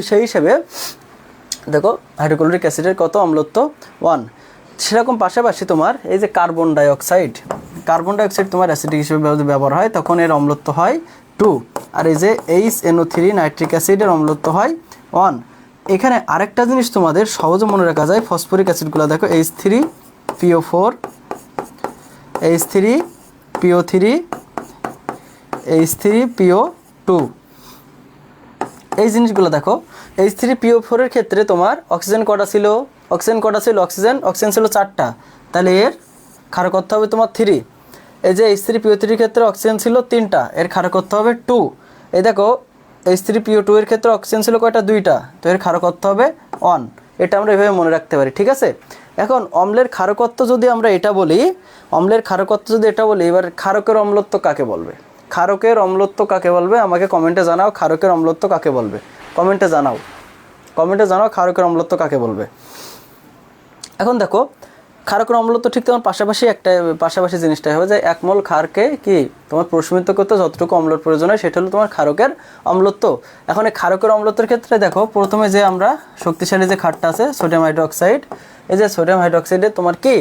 সেই হিসেবে দেখো, হাইড্রোক্লোরিক অ্যাসিডের কত? অম্লত্ব 1। সেরকম পাশাপাশি তোমার এই যে কার্বন ডাইঅক্সাইড তোমার অ্যাসিড হিসেবে ব্যবহার হয়, তখন এর অম্লত্ব হয় 2। আর এই যে HNO3 নাইট্রিক অ্যাসিডের অম্লত্ব হয় 1। এখানে আরেকটা জিনিস তোমাদের সহজে মনে রাখা যায়, ফসফরিক অ্যাসিডগুলো দেখো, H3PO4, H3PO3, H3PO2, এই জিনিসগুলো দেখো। H3PO4 এর ক্ষেত্রে তোমার অক্সিজেন কটা ছিল? অক্সিজেন ছিল 4টা, তাহলে এর ক্ষারকত্ব হবে তোমার 3। এই যে H3PO3 এর ক্ষেত্রে অক্সিজেন ছিল 3টা, এর ক্ষারকত্ব হবে 2। এই দেখো, H3PO2 এর ক্ষেত্রে অক্সিজেন ছিল কয়টা? 2টা, তো এর ক্ষারকত্ব হবে 1। এটা আমরা এভাবে মনে রাখতে পারি। ঠিক আছে? এখন অম্লের ক্ষারকত্ব যদি আমরা এটা বলি, এবার ক্ষারকের অম্লত্ব কাকে বলবে? ক্ষারকের অম্লত্ব কাকে বলবে? আমাকে কমেন্টে জানাও। ক্ষারকের অম্লত্ব কাকে বলবে? কমেন্টে জানাও। ক্ষারকের অম্লত্ব কাকে বলবে? এখন দেখো, ক্ষারকের অম্লত্ব ঠিক তোমার পাশাপাশি জিনিসটাই হবে যে 1 মোল ক্ষারকে কি তোমার প্রশমিত করতে যতটুকু অম্লের প্রয়োজন হয় সেটা হলো তোমার ক্ষারকের অম্লত্ব। এখন এই ক্ষারকের অম্লত্বের ক্ষেত্রে দেখো, প্রথমে যে আমরা শক্তিশালী যে ক্ষারটা আছে সোডিয়াম হাইড্রোক্সাইড, এই যে সোডিয়াম হাইড্রোক্সাইডে তোমার কি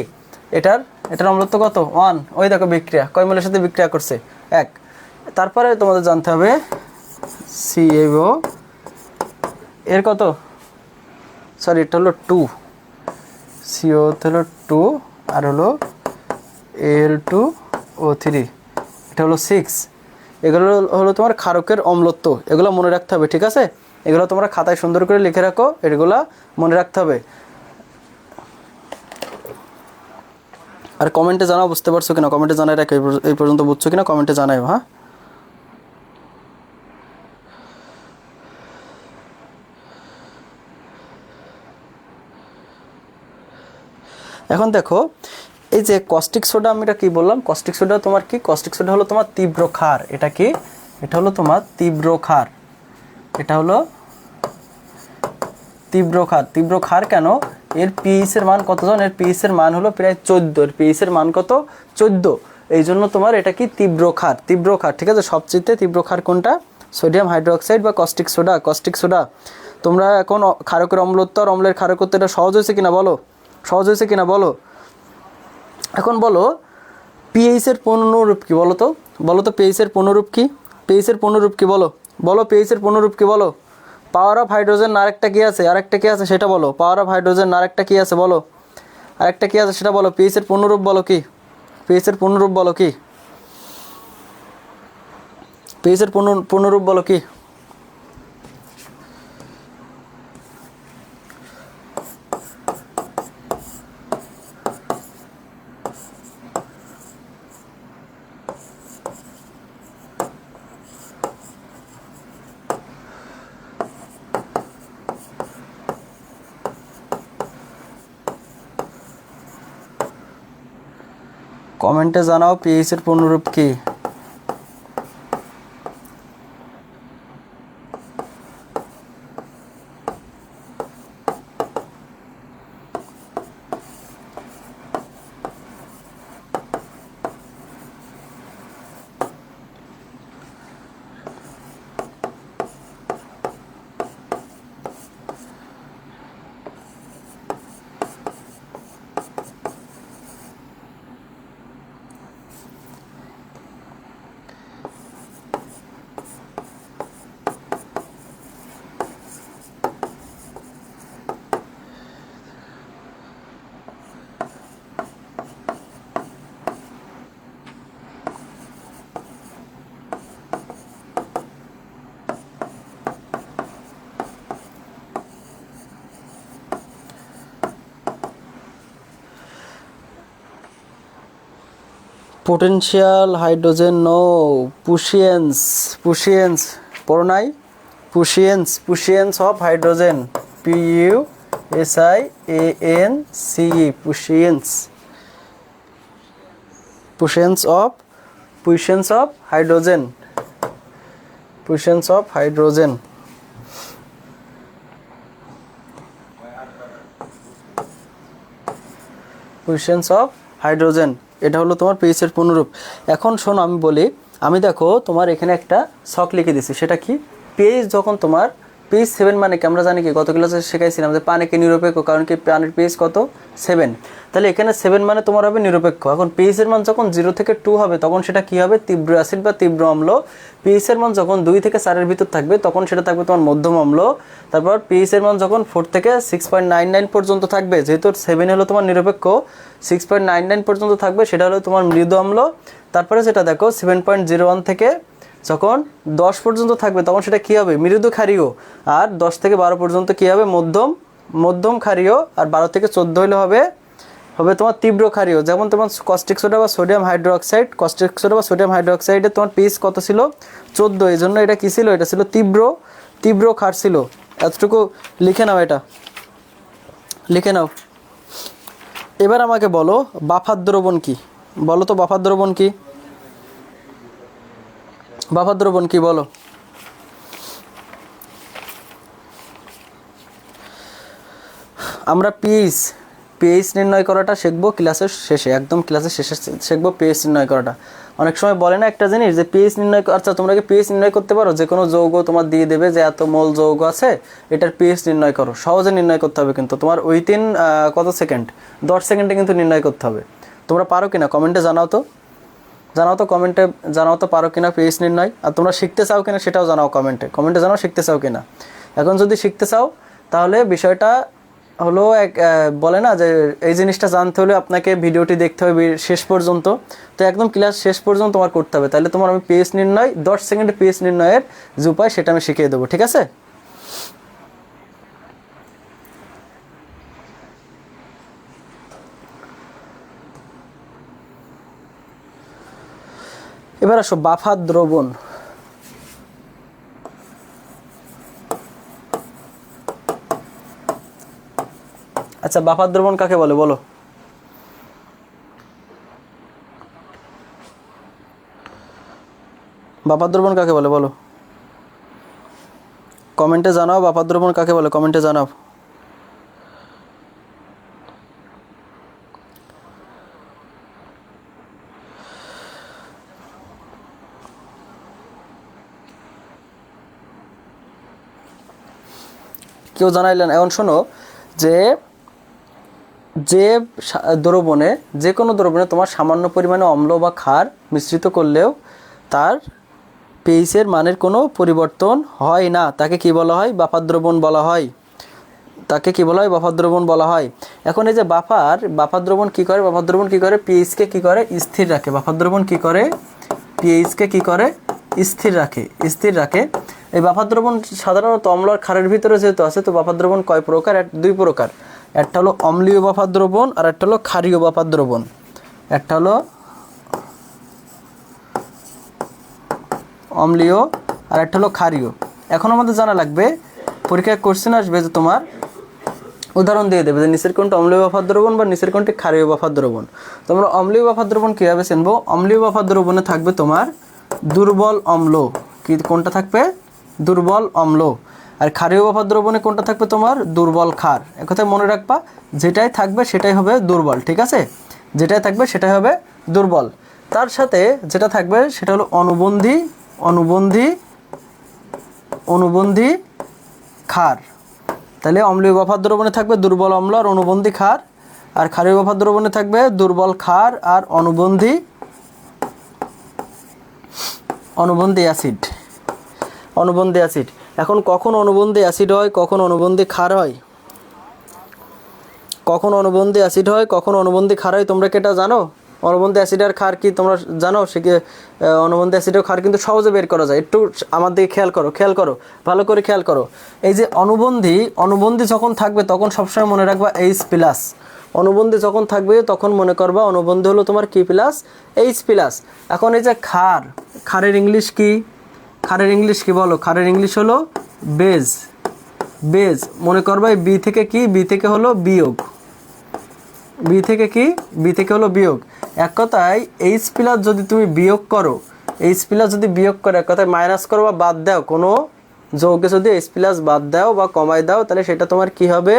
এটার অম্লত্ব কত? 1। ওই দেখো বিক্রিয়া কয় মোলের সাথে বিক্রিয়া করছে? 1। তারপরে তোমাদের জানতে হবে CaO এর কত, সরি এটা হলো 2, CO হলো 2 আর হলো Al2O3, এটা হলো 6। এগুলো হলো তোমার ক্ষারকের অম্লত্ব, এগুলো মনে রাখতে হবে, ঠিক আছে? এগুলো তোমরা খাতায় সুন্দর করে লিখে রাখো, এগুলো মনে রাখতে হবে। আর কমেন্টে জানাও বুঝতে পারছো কিনা, কমেন্টে জানাই রাখো এই পর্যন্ত বুঝছো কিনা, কমেন্টে জানাও। হ্যাঁ, এখন দেখো এই যে কস্টিক সোডা, আমি এটা কি বললাম, কস্টিক সোডা তোমার কি, কস্টিক সোডা হলো তোমার তীব্র ক্ষার। এটা কি, এটা হলো তোমার তীব্র ক্ষার, এটা হলো তীব্র ক্ষার। তীব্র ক্ষার কেন, এর পিএইচ এর মান কত জানো, এর পিএইচ এর মান হলো প্রায় 14, এর পিএইচ এর মান কত, 14। এই জন্য তোমার এটা কি তীব্র ক্ষার, তীব্র ক্ষার, ঠিক আছে? সবচেয়ে তীব্র ক্ষার কোনটা, সোডিয়াম হাইড্রোক্সাইড বা কস্টিক সোডা, কস্টিক সোডা। তোমরা এখন ক্ষারকের অম্লত্ব আর অম্লের ক্ষারকত্ব এটা সহজ হয়েছে কিনা বলো, সহজ হয়েছে কিনা বলো। এখন বলো পিএইচ এর পূর্ণরূপ কি বলো তো, বলো তো পিএইচ এর পূর্ণরূপ কি, পিএইচ এর পূর্ণরূপ কি বলো, বলো পিএইচ এর পূর্ণরূপ কি বলো। পাওয়ার অফ হাইড্রোজেন আরেকটা কি আছে, আরেকটা কি আছে সেটা বলো। পাওয়ার অফ হাইড্রোজেন আরেকটা কি আছে বলো, আরেকটা কি আছে সেটা বলো। পিএইচ এর পূর্ণরূপ বলো কি, পিএইচ এর পূর্ণরূপ বলো কি, পিএইচ এর পূর্ণরূপ বলো কি। কমেন্টে জানাও পিএইচ এর পূর্ণরূপ কি। Potential hydrogen no, puissance, puissance পড়ো নাই, puissance, puissance of hydrogen, PUSIANCE, puissance, puissance of, puissance of hydrogen, puissance of hydrogen. Puissance of hydrogen, এটা হলো তোমার পিএইচ এর পূর্ণরূপ। এখন শোনো আমি বলি, আমি দেখো তোমার এখানে একটা ছক লিখে দিছি, সেটা কি, পিএইচ যখন তোমার পিএইচ 7 মানে কি আমরা জানি কি, গত ক্লাসে শেখাইছিলাম যে পানিকে নিরপেক্ষ, কারণ কি পানির পিএইচ কত 7, তাহলে এখানে 7 মানে তোমার হবে নিরপেক্ষ। এখন পিএইচ এর মান যখন 0 থেকে 2 হবে তখন সেটা কি হবে, তীব্র অ্যাসিড বা তীব্র অম্ল। পিএইচ এর মান যখন 2 থেকে 4 এর ভিতর থাকবে তখন সেটা থাকবে তোমার মধ্যম অম্ল। তারপর পিএইচ এর মান যখন 4 থেকে 6.99 পর্যন্ত থাকবে, যেহেতু 7 হলো তোমার নিরপেক্ষ, 6.99 পর্যন্ত থাকবে সেটা হলো তোমার মৃদু অম্ল। তারপরে সেটা দেখো 7.01 থেকে যখন 10 পর্যন্ত থাকবে তখন সেটা কী হবে, মৃদু ক্ষারীয়। আর 10 থেকে 12 পর্যন্ত কী হবে, মধ্যম ক্ষারীয়। আর 12 থেকে 14 হলে হবে তোমার তীব্র ক্ষারীয়। যেমন তোমার কস্টিক সোডা বা সোডিয়াম হাইড্রোক্সাইড, কস্টিক সোডা বা সোডিয়াম হাইড্রোক্সাইডে তোমার পিএইচ কত ছিল, 14, এই জন্য এটা কী ছিল, এটা ছিল তীব্র ক্ষার ছিল। এতটুকু লিখে নাও, এটা লিখে নাও। এবার আমাকে বলো বাফার দ্রবণ কি, বলো তো বাফার দ্রবণ কি, বাফার দ্রবণ কি বলো। আমরা পিএইচ নির্ণয় করাটা শিখবো ক্লাসের শেষে, একদম ক্লাসের শেষে শিখবো পিএইচ নির্ণয় করাটা। অনেক সময় বলে না একটা জিনিস যে পিএইচ নির্ণয়, আচ্ছা তোমরা কি পিএইচ নির্ণয় করতে পারো, যে কোনো যৌগ তোমার দিয়ে দেবে যে এত মোল যৌগ আছে, এটার পিএইচ নির্ণয় করো। সহজে নির্ণয় করতে হবে কিন্তু তোমার উইথিন কত সেকেন্ড, 10 সেকেন্ডে কিন্তু নির্ণয় করতে হবে। তোমরা পারো কিনা কমেন্টে জানাও তো, কমেন্টে জানাও তো পারো কিনা পিএইচ নির্ণয়। আর তোমরা শিখতে চাও কিনা সেটাও জানাও কমেন্টে জানাও শিখতে চাও কিনা। এখন যদি শিখতে চাও তাহলে বিষয়টা হলো বলে না যে এই জিনিসটা জানতে হলে আপনাকে ভিডিওটি দেখতে হবে শেষ পর্যন্ত। তো একদম ক্লাস শেষ পর্যন্ত তোমার করতে হবে, তাহলে তোমার আমি পিএইচ নির্ণয় 10 সেকেন্ডে পিএইচ নির্ণয়ের যে উপায় সেটা আমি শিখিয়ে দেবো, ঠিক আছে? এবার আসো বাফার দ্রবণ। আচ্ছা, বাফার দ্রবণ কাকে বলে বলো? বাফার দ্রবণ কাকে বলে বলো? কমেন্টে জানাও বাফার দ্রবণ কাকে বলে, কমেন্টে জানাও। কেউ জানাইলেন। এখন শোনো, যে যে দ্রবণে, যে কোনো দ্রবণে তোমার সামান্য পরিমাণে অম্ল বা ক্ষার মিশ্রিত করলেও তার পিএইচের মানের কোনো পরিবর্তন হয় না, তাকে কি বলা হয়? বাফার দ্রবণ বলা হয়। তাকে কি বলা হয়? বাফার দ্রবণ বলা হয়। এখন এই যে বাফার দ্রবণ কি করে? বাফার দ্রবণ কি করে? পিএইচকে কি করে? স্থির রাখে। বাফার দ্রবণ কি করে? পিএইচকে কি করে? স্থির রাখে। এই বাফার দ্রবণ সাধারণত অম্ল আর ক্ষারের ভিতরে যেহেতু আছে, তো বাফার দ্রবণ কয় প্রকার? দুই প্রকার। একটা হলো অম্লীয় বাফার দ্রবণ আর একটা হলো ক্ষারীয় বাফার দ্রবণ। একটা হলো অম্লীয় আর একটা হলো ক্ষারীয়। এখন আমাদের জানা লাগবে, পরীক্ষায় কোশ্চেন আসবে যে তোমার উদাহরণ দিয়ে দেবে যে নিচের কোনটা অম্লীয় বাফার দ্রবণ বা নিচের কোনটি ক্ষারীয় বাফার দ্রবণ। তোমরা অম্লীয় বাফার দ্রবণ কীভাবে চিনবো? অম্লীয় বাফার দ্রবণে থাকবে তোমার দুর্বল অম্ল। কি কোনটা থাকবে? দুর্বল অম্ল। আর ক্ষারীয় বাফার দ্রবণে কোনটা থাকবে? তোমার দুর্বল ক্ষার। একথায় মনে রাখবা, যেটাই থাকবে সেটাই হবে দুর্বল, ঠিক আছে? যেটাই থাকবে সেটাই হবে দুর্বল। তার সাথে যেটা থাকবে সেটা হলো অনুবন্ধী ক্ষার। তাহলে অম্লীয় বাফার দ্রবণে থাকবে দুর্বল অম্ল আর অনুবন্ধী ক্ষার, আর ক্ষারীয় বাফার দ্রবণে থাকবে দুর্বল ক্ষার আর অনুবন্ধী অ্যাসিড। এখন কখন অনুবন্ধী অ্যাসিড হয়, কখন অনুবন্ধী ক্ষার হয়? কখন অনুবন্ধী অ্যাসিড হয়, কখন অনুবন্ধী ক্ষার হয়, তোমরা কি এটা জানো? অনুবন্ধী অ্যাসিড আর ক্ষার কি তোমরা জানো? অনুবন্ধী অ্যাসিড ও ক্ষার কিন্তু সহজে বের করা যায়। একটু আমার দিকে খেয়াল করো, ভালো করে খেয়াল করো। এই যে অনুবন্ধী যখন থাকবে তখন সবসময় মনে রাখবা H+। অনুবন্ধী যখন থাকবে তখন মনে করবা অনুবন্ধী হলো তোমার কি প্লাস? H+। এখন এই যে ক্ষারের ইংলিশ কি? বলো? ক্ষারের ইংলিশ হলো বেজ। মনে করবা এই বি থেকে কি? বি থেকে হলো বিয়োগ। এক কথায় H+ যদি তুমি বিয়োগ করো, এক কথায় মাইনাস করো বা বাদ দাও, কোনো যৌগে যদি H+ বাদ দাও বা কমাই দাও, তাহলে সেটা তোমার কি হবে?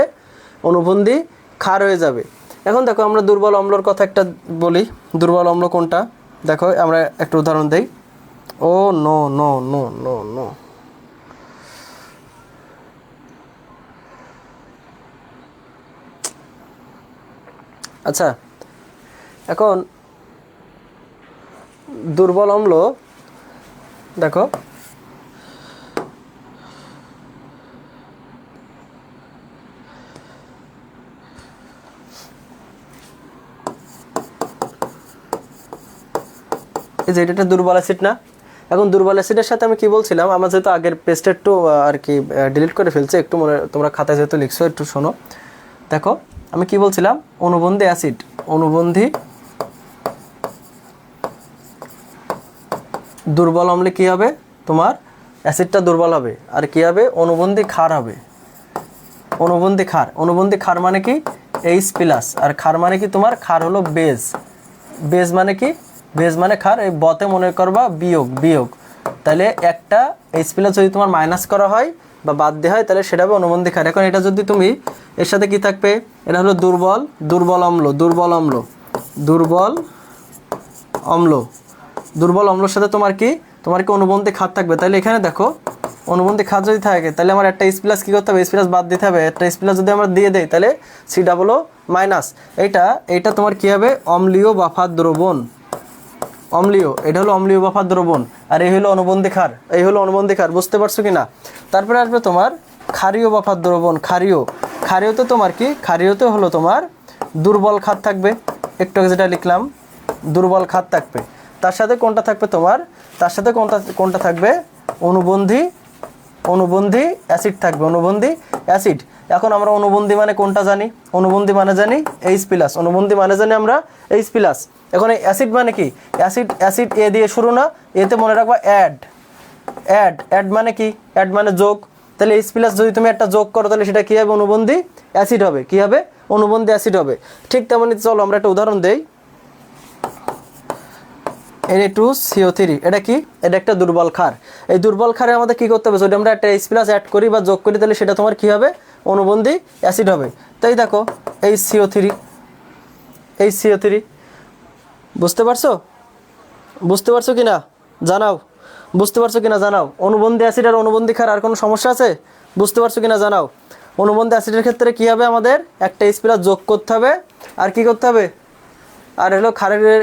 অনুবন্ধী ক্ষার হয়ে যাবে। এখন দেখো, আমরা দুর্বল অম্লর কথা একটা বলি। দুর্বল অম্ল কোনটা? দেখো, আমরা একটা উদাহরণ দেই। ও নো। আচ্ছা, এখন দুর্বল অম্ল দেখো, এই যে এটা দুর্বল অ্যাসিড না? এখন দুর্বল অ্যাসিডের সাথে আমি কি বলছিলাম? আমার যেহেতু আগের পেজটা একটু আর কি ডিলিট করে ফেলছে, একটু মনে, তোমরা খাতায় যেহেতু লিখছো একটু শোনো। দেখো, আমি কি বলছিলাম? অনুবন্ধী অ্যাসিড, দুর্বল অম্লে কি হবে? তোমার অ্যাসিডটা দুর্বল হবে। আর কি হবে? অনুবন্ধী ক্ষার হবে। অনুবন্ধী ক্ষার মানে কি? H+। আর ক্ষার মানে কি? তোমার ক্ষার হলো বেজ মানে কি? বেজ মানে ক্ষার। এই বতে মনে করবা বিয়োগ। তাহলে একটা H+ যদি তোমার মাইনাস করা হয় বা বাদ দেওয়া হয়, তাহলে সেটা হবে অনুবন্ধী ক্ষার। এখন এটা যদি তুমি এর সাথে কি থাকবে? এটা হলো দুর্বল অম্লর সাথে তোমার কি অনুবন্ধী ক্ষার থাকবে। তাহলে এখানে দেখো, অনুবন্ধী ক্ষার যদি থাকে, তাহলে আমার একটা H+ কি করতে হবে? H+ বাদ দিতে হবে। একটা H+ যদি আমরা দিয়ে দেই, তাহলে C=। এইটা তোমার কি হবে? অম্লীয় বাফার দ্রবণ। এটা হলো অম্লীয় বাফার দ্রবণ। আর এই হলো অনুবন্ধী ক্ষার। বুঝতে পারছো কিনা? তারপরে আসবে তোমার ক্ষারীয় বাফার দ্রবণ, ক্ষারীয়তে তোমার কি, ক্ষারীয়তে হলো তোমার দুর্বল ক্ষার থাকবে, একটু আগে যেটা লিখলাম দুর্বল ক্ষার থাকবে। তার সাথে কোনটা থাকবে তোমার, তার সাথে কোনটা থাকবে, অনুবন্ধী অ্যাসিড থাকবে, অনুবন্ধী অ্যাসিড। এখন আমরা অনুবন্ধী মানে কোনটা জানি, অনুবন্ধী মানে জানি H+, অনুবন্ধী মানে জানি আমরা H+। এখন এই অ্যাসিড মানে কি, অ্যাসিড এ দিয়ে শুরু না, এতে মনে রাখবা অ্যাড মানে কি, অ্যাড মানে যোগ। তাহলে H+ যদি তুমি একটা যোগ করো তাহলে সেটা কী হবে, অনুবন্ধী অ্যাসিড হবে। কী হবে, অনুবন্ধী অ্যাসিড হবে। ঠিক তেমনি চলো আমরা একটা উদাহরণ দেই। Na2CO3, এটা কি, এটা একটা দুর্বল ক্ষার। এই দুর্বল ক্ষারে আমাদের কি করতে হবে, যদি আমরা একটা H+ অ্যাড করি বা যোগ করি তাহলে সেটা তোমার কি হবে, অনুবন্ধী অ্যাসিড হবে। তাই দেখো HCO3, বুঝতে পারছো কি না জানাও, বুঝতে পারছো কি না জানাও। অনুবন্ধী অ্যাসিড আর অনুবন্ধী ক্ষার আর কোনো সমস্যা আছে, বুঝতে পারছো কি না জানাও। অনুবন্ধী অ্যাসিডের ক্ষেত্রে কি হবে, আমাদের একটা H+ যোগ করতে হবে, আর কি করতে হবে, আর হলো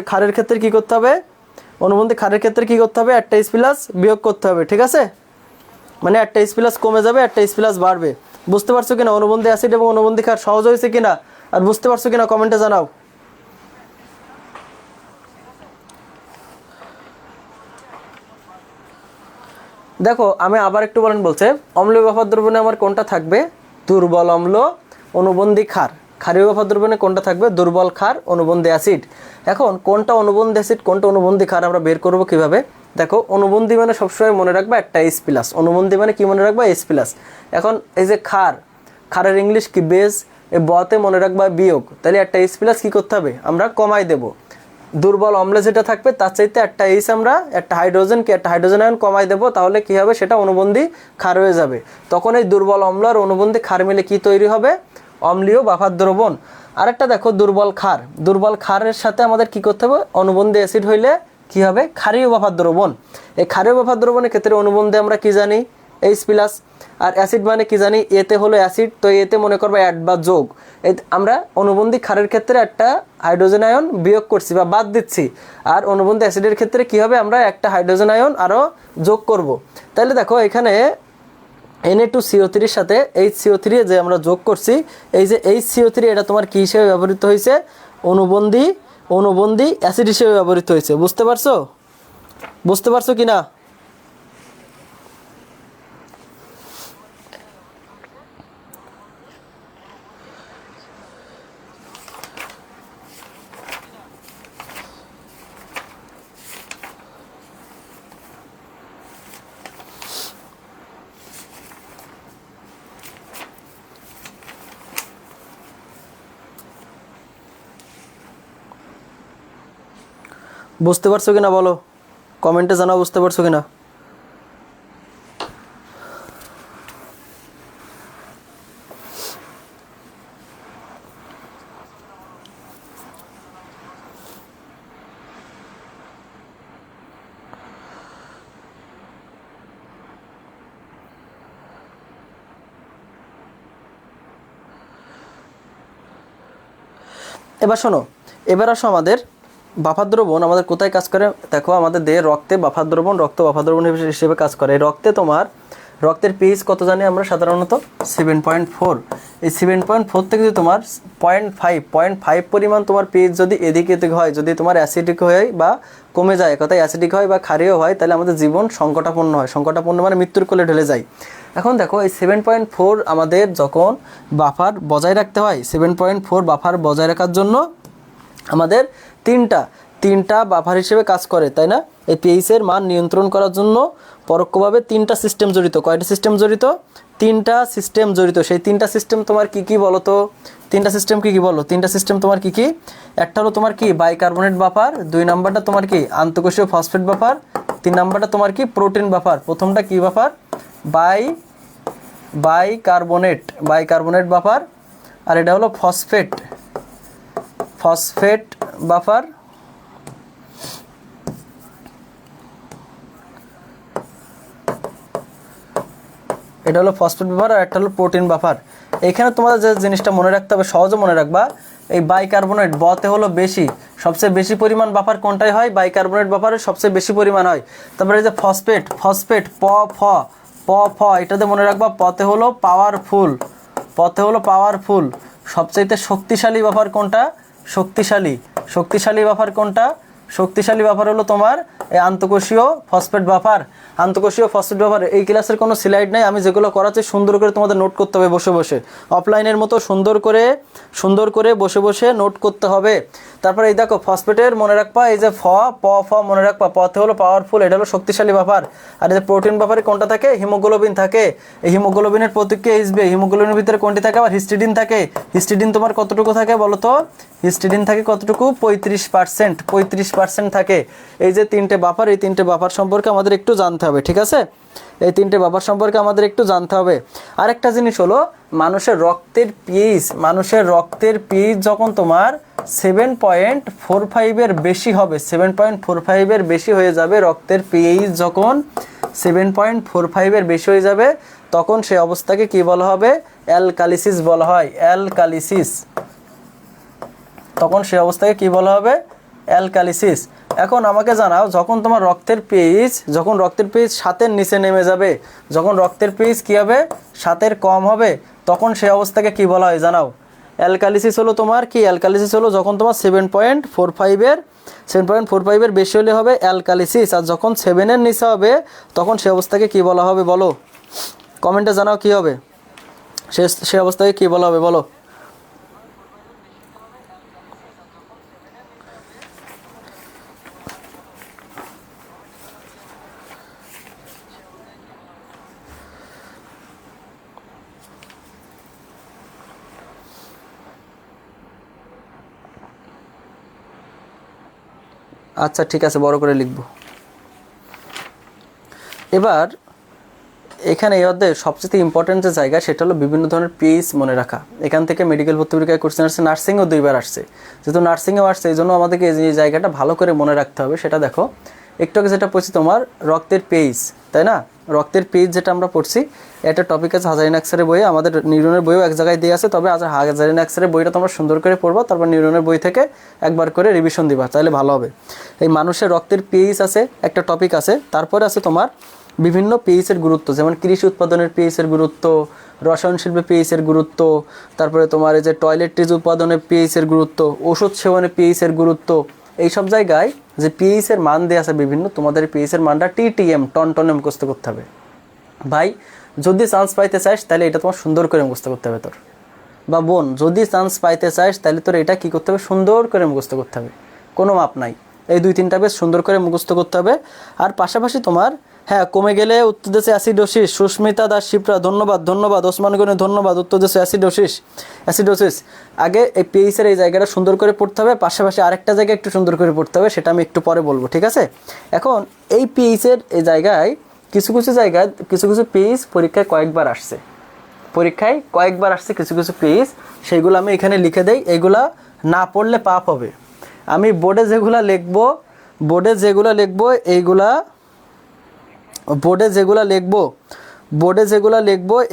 ক্ষারের ক্ষেত্রে কি করতে হবে, অনুবন্ধী ক্ষারের ক্ষেত্রে কি করতে হবে, একটা H+ বিয়োগ করতে হবে। ঠিক আছে, মানে একটা H+ কমে যাবে, একটা H+ বাড়বে। বুঝতে পারছো কিনা, অনুবন্ধী অ্যাসিড এবং অনুবন্ধী ক্ষার সহজ হয়েছে কিনা, আর বুঝতে পারছো কিনা কমেন্টে জানাও। দেখো আমি আবার একটু বলছে, অম্লীয় বাফার দ্রবণে আমার কোনটা থাকবে, দুর্বল অম্ল অনুবন্ধী ক্ষার। ক্ষারীয় বাফার দ্রবণে কোনটা থাকবে, দুর্বল ক্ষার অনুবন্ধী অ্যাসিড। এখন কোনটা অনুবন্ধী অ্যাসিড কোনটা অনুবন্ধী ক্ষার আমরা বের করব কিভাবে, দেখো অনুবন্ধী মানে সবসময় মনে রাখবা একটা H+, অনুবন্ধী মানে কি মনে রাখবা, H+। এখন এই যে ক্ষারের ইংলিশ কি, বেজ, এই বতে মনে রাখবা বিয়োগ, তাহলে একটা H+ কি করতে হবে, আমরা কমাই দেব। দুর্বল অম্লে যেটা থাকবে তার চাইতে একটা H আমরা একটা হাইড্রোজেন আয়ন কমাই দেবো, তাহলে কি হবে, সেটা অনুবন্ধী ক্ষার হয়ে যাবে। তখন এই দুর্বল অম্ল আর অনুবন্ধী ক্ষার মিলে কি তৈরি হবে, অম্লীয় বাফার দ্রবণ। আরেকটা দেখো দুর্বল ক্ষারের সাথে আমাদের কি করতে হবে, অনুবন্ধী অ্যাসিড হইলে কি হবে, ক্ষারীয় বাফার দ্রবণ। এই ক্ষারীয় বাফার দ্রবণের ক্ষেত্রে অনুবন্ধী আমরা কি জানি, H+, আর অ্যাসিড মানে কি জানি, এতে হলো অ্যাসিড, তো এতে মনে করবো অ্যাড বা যোগ। এই আমরা অনুবন্ধী ক্ষারের ক্ষেত্রে একটা হাইড্রোজেন আয়ন বিয়োগ করছি বা বাদ দিচ্ছি, আর অনুবন্ধী অ্যাসিডের ক্ষেত্রে কি হবে, আমরা একটা হাইড্রোজেন আয়ন আরও যোগ করব। তাহলে দেখো এখানে Na2CO3 এর সাথে HCO3 যে আমরা যোগ করছি, এই যে HCO3 এটা তোমার কি হিসেবে ব্যবহৃত হয়েছে, অনুবন্ধী অ্যাসিড হিসেবে ব্যবহৃত হয়েছে। বুঝতে পারছো কি না। বুঝতে পারছো কিনা বলো, কমেন্টে জানাও বুঝতে পারছো কিনা। এবার শোনো, এবার আসো আমাদের বাফার দ্রবণ আমাদের কোথায় কাজ করে, দেখো আমাদের দেহে রক্ত বাফার দ্রবণ হিসেবে কাজ করে। রক্তে তোমার রক্তের পিএইচ কত জানি আমরা সাধারণত 7.4। এই 7.4 থেকে যদি তোমার 0.5 পরিমাণ তোমার পিএইচ যদি এদিকে হয়, যদি তোমার অ্যাসিডিক হয় বা কমে যায়, কথায় অ্যাসিডিক হয় বা ক্ষারীয় হয়, তাহলে আমাদের জীবন সংকটাপন্ন হয়। সংকটাপন্ন মানে মৃত্যুর কোলে ঢেলে যায়। এখন দেখো এই 7.4 আমাদের যখন বাফার বজায় রাখতে হয়, 7.4 বাফার বজায় রাখার জন্য আমাদের তিনটা বাফার হিসেবে কাজ করে, তাই না। এই পিএইচের মান নিয়ন্ত্রণ করার জন্য পরোক্ষভাবে তিনটা সিস্টেম জড়িত। কয়টা সিস্টেম জড়িত, তিনটা সিস্টেম জড়িত। সেই তিনটা সিস্টেম তোমার কি কি বলো তো, তিনটা সিস্টেম কি কি বলো, তিনটা সিস্টেম তোমার কি কি, একটা হলো তোমার কি বাইকার্বনেট বাফার, 2 নাম্বারটা তোমার কি আন্তঃকোষীয় ফসফেট বাফার, 3 নাম্বারটা তোমার কি প্রোটিন বাফার। প্রথমটা কি বাফার, বাইকার্বনেট বাফার, আর এটা হলো ফসফেট বাফার, এটা হলো ফসফেট বাফার, আর একটা হলো প্রোটিন বাফার। এখানে তোমাদের যে জিনিসটা মনে রাখতে হবে, সহজে মনে রাখবা, এই বাইকার্বনেট বতে হলো বেশি, সবচেয়ে বেশি পরিমাণ বাফার কোনটাই হয়, বাইকার্বনেট বাফারের সবচেয়ে বেশি পরিমাণ হয়। তারপরে এই যে ফসফেট প ফ এটাতে মনে রাখবা, পথে হলো পাওয়ারফুল, পথে হলো পাওয়ারফুল। সবচাইতে শক্তিশালী বাফার কোনটা? শক্তিশালী বাফার কোনটা? শক্তিশালী বাফার হলো তোমার এই আন্তঃকোষীয় ফসফেট বাফার। আন্তঃকোষীয় ফসফেট বাফার। এই ক্লাসের কোনো স্লাইড নাই, আমি যেগুলো করাচ্ছি সুন্দর করে তোমাদের নোট করতে হবে বসে বসে, অফলাইনের মতো সুন্দর করে বসে বসে নোট করতে হবে। তারপরে এই দেখো ফসফেটের মনে রাখবা, এই যে ফ মনে রাখবা, পথে হলো পাওয়ারফুল, এটা হলো শক্তিশালী বাফার। আর এই যে প্রোটিন বাফারে কোনটা থাকে? হিমোগ্লোবিন থাকে। এই হিমোগ্লোবিনের প্রতীক কি? এইচবি। হিমোগ্লোবিনের ভিতরে কোনটি থাকে? আবার হিস্টিডিন থাকে। হিস্টিডিন তোমার কতটুকু থাকে বলো তো? হিস্টিডিন থাকে কতটুকু? 35% থাকে। এই যে তিনটে বাফার, এই তিনটে বাফার সম্পর্কে আমাদের একটু জানতে হবে, ঠিক আছে? এই তিনটে বাফার সম্পর্কে আমাদের একটু জানতে হবে। আরেকটা জিনিস হলো মানুষের রক্তের পিএইচ যখন তোমার 7.45 বেশি হবে, 7.45 বেশি হয়ে যাবে, রক্তের পিএইচ যখন 7.45 বেশি হয়ে যাবে, তখন সেই অবস্থাকে কি বলা হবে? অ্যালকালিসিস বলা হয়। অ্যালকালিসিস। তখন সেই অবস্থাকে কি বলা হবে? অ্যালকালিসিস। এখন আমাকে জানাও, যখন তোমার রক্তের পিএইচ 7-এর নিচে নেমে যাবে, যখন রক্তের পিএইচ কি হবে? 7-এর কম হবে, তখন সেই অবস্থাকে কি বলা হয় জানাও? অ্যালকালিসিস হলো তোমার কি? অ্যালকালিসিস হলো যখন তোমার 7.45-এর বেশি হলে হবে অ্যালকালিসিস, আর যখন 7-এর নিচে হবে তখন সেই অবস্থাকে কি বলা হবে বলো? কমেন্টে জানাও কি হবে, সে অবস্থাকে কি বলা হবে বলো? আচ্ছা ঠিক আছে, বড় করে লিখব। এবার এখানে এই অধ্যায়ে সবচেয়ে ইম্পর্টেন্ট যে জায়গা, সেটা হলো বিভিন্ন ধরনের পিএইচ মনে রাখা। এখান থেকে মেডিকেল ভর্তি পরীক্ষায় কোশ্চেন আসছে, নার্সিংও 2বার আসছে। যেহেতু নার্সিংয়েও আসছে, এই জন্য আমাদেরকে এই জায়গাটা ভালো করে মনে রাখতে হবে। সেটা দেখো, একটু আগে যেটা পড়ছি তোমার রক্তের পিএইচ, তাই না? রক্তের পিএইচ যেটা আমরা পড়ছি, এটা টপিক আছে হাজারিন আক্সারের বইয়ে, আমাদের নিউরনের বইও এক জায়গায় দিয়ে আছে। তবে আজ হাজারিন আক্সারের বইটা তোমরা সুন্দর করে পড়বা, তারপর নিউরনের বই থেকে একবার করে রিভিশন দিবা, তাহলে ভালো হবে। এই মানুষের রক্তের পিএইচ আছে, একটা টপিক আছে। তারপরে আছে তোমার বিভিন্ন পিএইচের গুরুত্ব, যেমন কৃষি উৎপাদনের পিএইচের গুরুত্ব, রসায়ন শিল্পে পিএইচের গুরুত্ব, তারপরে তোমার এই যে টয়লেট্রিজ উৎপাদনের পিএইচের গুরুত্ব, ওষুধ সেবনে পিএইচের গুরুত্ব। এই সব জায়গায় যে পিএইচের মান দেওয়া আছে বিভিন্ন, তোমাদের পিএইচের মানটা টিটিএম টন মুখস্থ করতে হবে ভাই। যদি চান্স পাইতে চাস তাহলে এটা তোমার সুন্দর করে মুখস্থ করতে হবে তোর, বা বোন যদি চান্স পাইতে চাস তাহলে তোর এটা কী করতে হবে? সুন্দর করে মুখস্থ করতে হবে, কোনো মাপ নাই। এই 2-3টা বেশ সুন্দর করে মুখস্থ করতে হবে। আর পাশাপাশি তোমার হ্যাঁ, কমে গেলে উত্তর দেশে অ্যাসিডোসিস, সুস্মিতা দাস শিপ্রা ধন্যবাদ, ওসমান গনি ধন্যবাদ। উত্তর দেশে অ্যাসিডোসিস। আগে এই পিএইচের এই জায়গাটা সুন্দর করে পড়তে হবে, পাশাপাশি আরেকটা জায়গায় একটু সুন্দর করে পড়তে হবে, সেটা আমি একটু পরে বলবো, ঠিক আছে? এখন এই পিএইচের এই জায়গায় কিছু পিএইচ পরীক্ষায় কয়েকবার আসছে, কিছু পিএইচ, সেইগুলো আমি এখানে লিখে দেই। এইগুলা না পড়লে পাপ হবে। আমি বোর্ডে যেগুলো লিখবো এইগুলা বোর্ডে যেগুলা লিখবো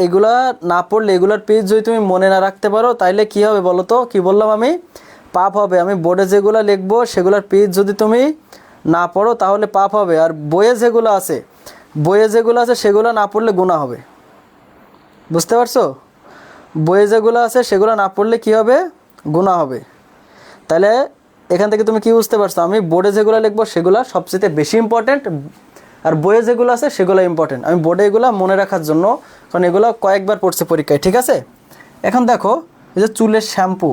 এগুলা না পড়লে, এগুলার পেজ যদি তুমি মনে না রাখতে পারো তাইলে কি হবে বলো তো? কি বললাম আমি? পাপ হবে। আমি বোর্ডে যেগুলা লিখবো সেগুলার পেজ যদি তুমি না পড়ো তাহলে পাপ হবে। আর বইয়ে যেগুলো আছে সেগুলো না পড়লে গুনাহ হবে, বুঝতে পারছো? বইয়ে যেগুলো আছে সেগুলো না পড়লে কি হবে? গুনাহ হবে। তাহলে এখান থেকে তুমি কি বুঝতে পারছো? আমি বোর্ডে যেগুলো লিখবো সেগুলো সবচেয়ে বেশি ইম্পর্টেন্ট, আর বইয়ে যেগুলো আছে সেগুলো ইম্পর্টেন্ট। আমি বোর্ডে এগুলো মনে রাখার জন্য, কারণ এগুলো কয়েকবার পড়ছে পরীক্ষায়, ঠিক আছে? এখন দেখো, এই যে চুলের শ্যাম্পু,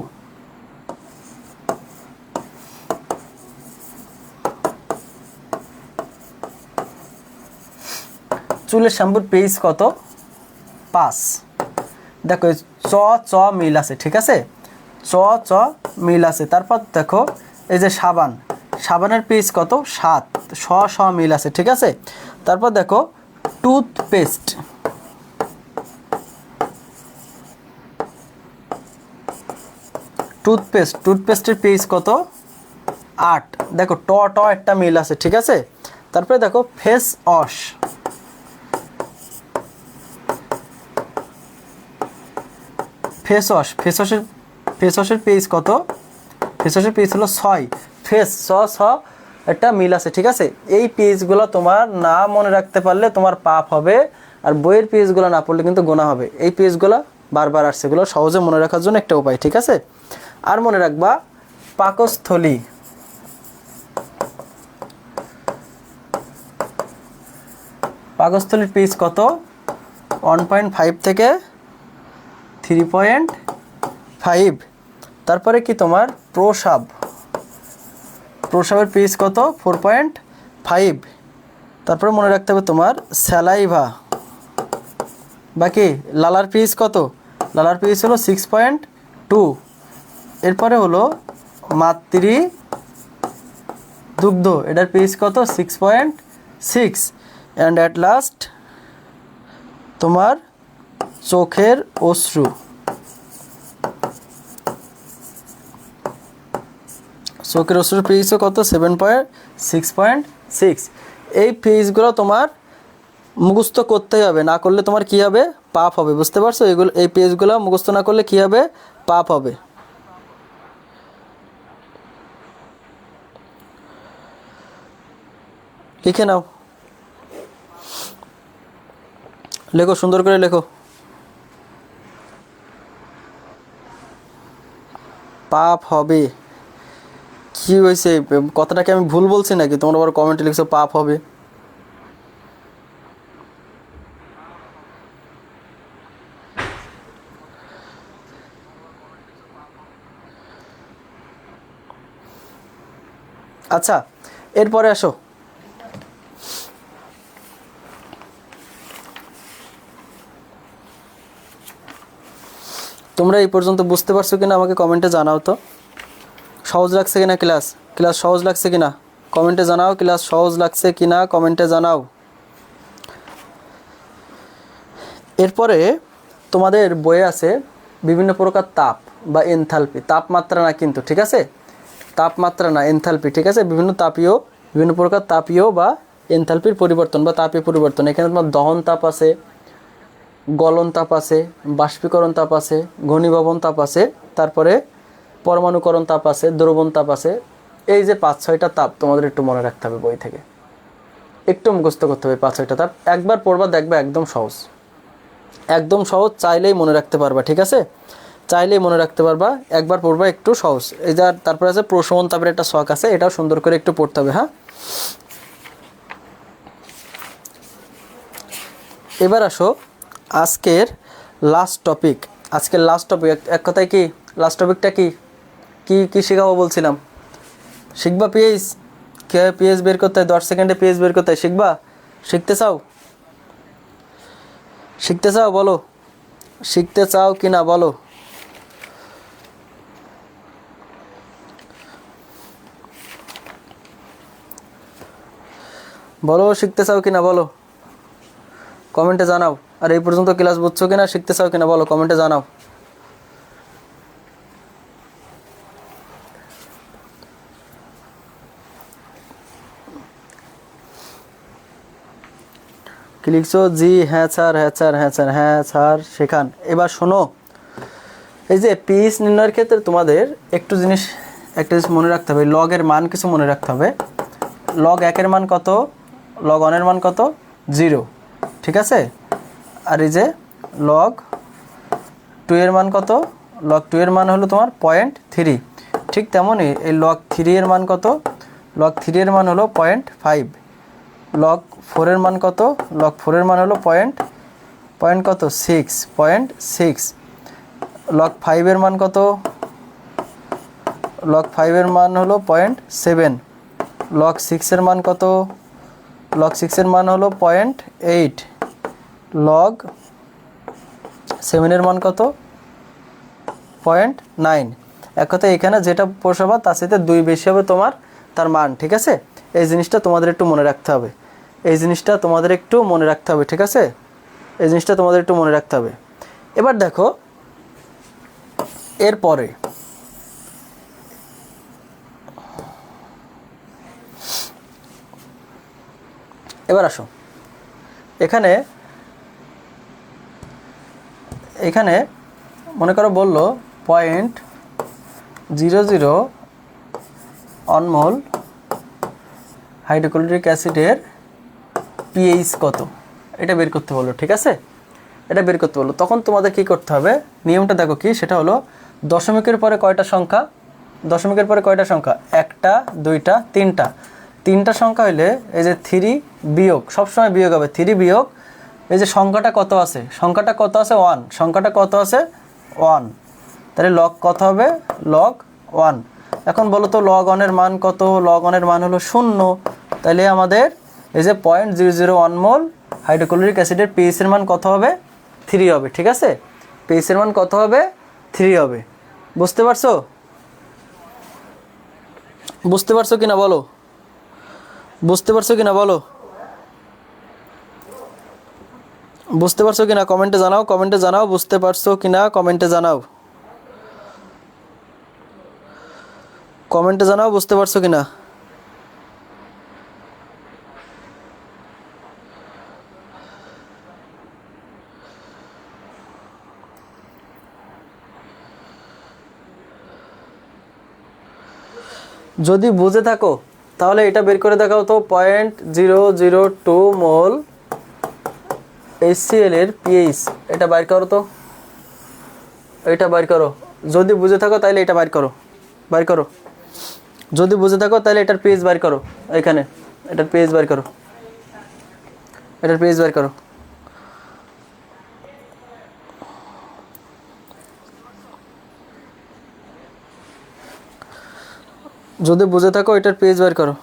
শ্যাম্পুর পেজ কত? 5। দেখো চ মিল আছে, ঠিক আছে? চ মিল আছে। তারপর দেখো এই যে সাবানের পেজ কত? 7, শ মিল আছে, ঠিক আছে? তারপর দেখো টুথপেস্টের পেজ কত? 8। দেখো ট একটা মিল আছে, ঠিক আছে? তারপরে দেখো ফেস ওয়াশের পেজ কত? ফেসওয়াশের পেজ হলো 6। ফেস একটা মিল আছে, ঠিক আছে? এই পেজগুলো তোমার না মনে রাখতে পারলে তোমার পাপ হবে, আর বইয়ের পেজগুলো না পড়লে কিন্তু গোনা হবে। এই পেজগুলো বারবার আসছে, এগুলো সহজে মনে রাখার জন্য একটা উপায়, ঠিক আছে? আর মনে রাখবা পাকস্থলী, পাকস্থলীর পেজ কত? 1.5 থেকে 3.5। তারপরে কি তোমার প্রস্রাব, প্রস্রাবের পেজ কত? 4.5। তারপরে মনে রাখতে হবে তোমার স্যালাইভা, বাকি লালার পেজ কত? লালার পেজ হলো 6.2। এরপরে হলো মাতৃ দুগ্ধ, এটার পেজ কত? 6.6। অ্যান্ড অ্যাট লাস্ট তোমার চোখের অশ্রু, চোখের অশ্রুর পেজও কত? 6.6। এই পেজগুলো তোমার মুখস্থ করতেই হবে, না করলে তোমার কি হবে? পাপ হবে, বুঝতে পারছো? এগুলো, এই পেজগুলো মুখস্থ না করলে কি হবে? পাপ হবে। লিখে নাও, লেখো, সুন্দর করে লেখো। পাপ হবে, কি হয়েছে? কথাটাকে আমি ভুল বলছি নাকি? তোমরা আবার কমেন্টে লিখছো পাপ হবে। আচ্ছা, এরপরে আসো, তোমরা এই পর্যন্ত বুঝতে পারছো কিনা আমাকে কমেন্টে জানাও তো। সহজ লাগছে কিনা ক্লাস? ক্লাস সহজ লাগছে কিনা কমেন্টে জানাও। ক্লাস সহজ লাগছে কিনা কমেন্টে জানাও। এরপরে তোমাদের বইয়ে আছে বিভিন্ন প্রকার তাপ বা এনথালপি, তাপমাত্রা না কিন্তু, ঠিক আছে? তাপমাত্রা না, এনথালপি, ঠিক আছে? বিভিন্ন তাপীয়, বিভিন্ন প্রকার তাপীয় বা এনথালপির পরিবর্তন বা তাপীয় পরিবর্তন। এখানে তোমার দহন তাপ আছে, গলন তাপ আছে, বাষ্পীকরণ তাপ আছে, ঘনীভবন তাপ আছে, তারপরে পরমাণুকরণ তাপ আছে, দ্রবণ তাপ আছে। এই যে 5-6টা তাপ তোমাদের একটু মনে রাখতে হবে, বই থেকে একটু মুখস্থ করতে হবে। 5-6টা তাপ একবার পড়বা, দেখবা একদম সহজ, একদম সহজ, চাইলেই মনে রাখতে পারবা, ঠিক আছে? চাইলেই মনে রাখতে পারবা, একবার পড়বা, একটু সহজ। এই যা তারপরে আছে প্রশমন তাপের একটা শখ আছে, এটাও সুন্দর করে একটু পড়তে হবে। হ্যাঁ, এবার আসো আজকের লাস্ট টপিক। আজকের লাস্ট টপিক, এক কথায় কি লাস্ট টপিকটা কি কি কি শেখাবো বলছিলাম? শিখবা পিএইচ, কীভাবে পিএইচ বের করতে হয়, 10 সেকেন্ডে পিএইচ বের করতে হয়, শিখবা? শিখতে চাও? শিখতে চাও বলো, শিখতে চাও কি না বলো? বলো শিখতে চাও কি না বলো, কমেন্টে জানাও। আর এই পর্যন্ত ক্লাস বুঝছো কিনা, শিখতে চাও কিনা বলো, কমেন্টে জানাও। কি লিখছো? জি, হ্যাঁ স্যার, হ্যাঁ স্যার, হ্যাঁ স্যার, হ্যাঁ স্যার শেখান। এবার শোনো, এই যে পিএইচ নির্ণয়ের ক্ষেত্রে তোমাদের একটা জিনিস মনে রাখতে হবে, লগের মান কিছু মনে রাখতে হবে। লগ 1-এর মান কত? লগ 1-এর মান কত? 0, ঠিক আছে? আর এই যে লগ 2-এর মান কত? লগ 2-এর মান হলো তোমার 0.3। ঠিক তেমনই এই লগ 3-এর মান কত? লগ 3-এর মান হলো 0.5। লগ 4-এর মান কত? লগ 4-এর মান হলো কত? 6.6। লগ 5-এর মান কত? লগ 5-এর মান হলো 0.7। লগ 6-এর মান কত? লগ 6-এর মান হলো 0.8। লগ 7-এর মান কত? 0.9। এক কথায় এখানে যেটা বসাবা তার সাথে 2 বেশি হবে তোমার তার মান, ঠিক আছে? এই জিনিসটা তোমাদের একটু মনে রাখতে হবে, এই জিনিসটা তোমাদের একটু মনে রাখতে হবে, ঠিক আছে? এই জিনিসটা তোমাদের একটু মনে রাখতে হবে। এবার দেখো, এরপরে এবার আসো, এখানে মনে করো বললো 0.00 অনমোল হাইড্রোক্লোরিক অ্যাসিডের পিএইচ কত? এটা বের করতে বললো, ঠিক আছে? এটা বের করতে বললো, তখন তোমাদের কি করতে হবে, নিয়মটা দেখো কি, সেটা হলো দশমিকের পরে কয়টা সংখ্যা, দশমিকের পরে কয়টা সংখ্যা, একটা, দুইটা, তিনটা, তিনটা সংখ্যা হইলে এই যে 3 বিয়োগ, সবসময় বিয়োগ হবে, 3 বিয়োগ এই যে সংখ্যাটা কত আছে, সংখ্যাটা কত আছে 1, সংখ্যাটা কত আছে 1, তাহলে লগ কত হবে, লগ 1। এখন বলো তো লগ 1 এর মান কত, লগ 1 এর মান হলো 0, তাহলে আমাদের এই যে 0.001 মোল হাইড্রোক্লোরিক অ্যাসিডের পিএইচ এর মান কত হবে, 3 হবে, ঠিক আছে? পিএইচ এর মান কত হবে, 3 হবে। বুঝতে পারছো? বুঝতে পারছো কিনা বলো, বুঝতে পারছো কিনা বলো, বুঝতে পারছো কিনা কমেন্টে জানাও, কমেন্টে জানাও বুঝতে পারছো কিনা, কমেন্টে জানাও, কমেন্টে জানাও বুঝতে পারছো কিনা। যদি বুঝে থাকো তাহলে এটা বের করে দেখাও তো, 0.002 মোল HCl এর পিএইচ, এটা বাইর করো তো, এটা বাইর করো। যদি বুঝে থাকো তাহলে এটা বাইর করো, বাইর করো। যদি বুঝে থাকো তাহলে এটার পেজ বাইর করো, এখানে এটার পেজ বাইর করো, এটার পেজ বাইর করো। যদি বুঝে থাকো এটার পেজ বাইর করো।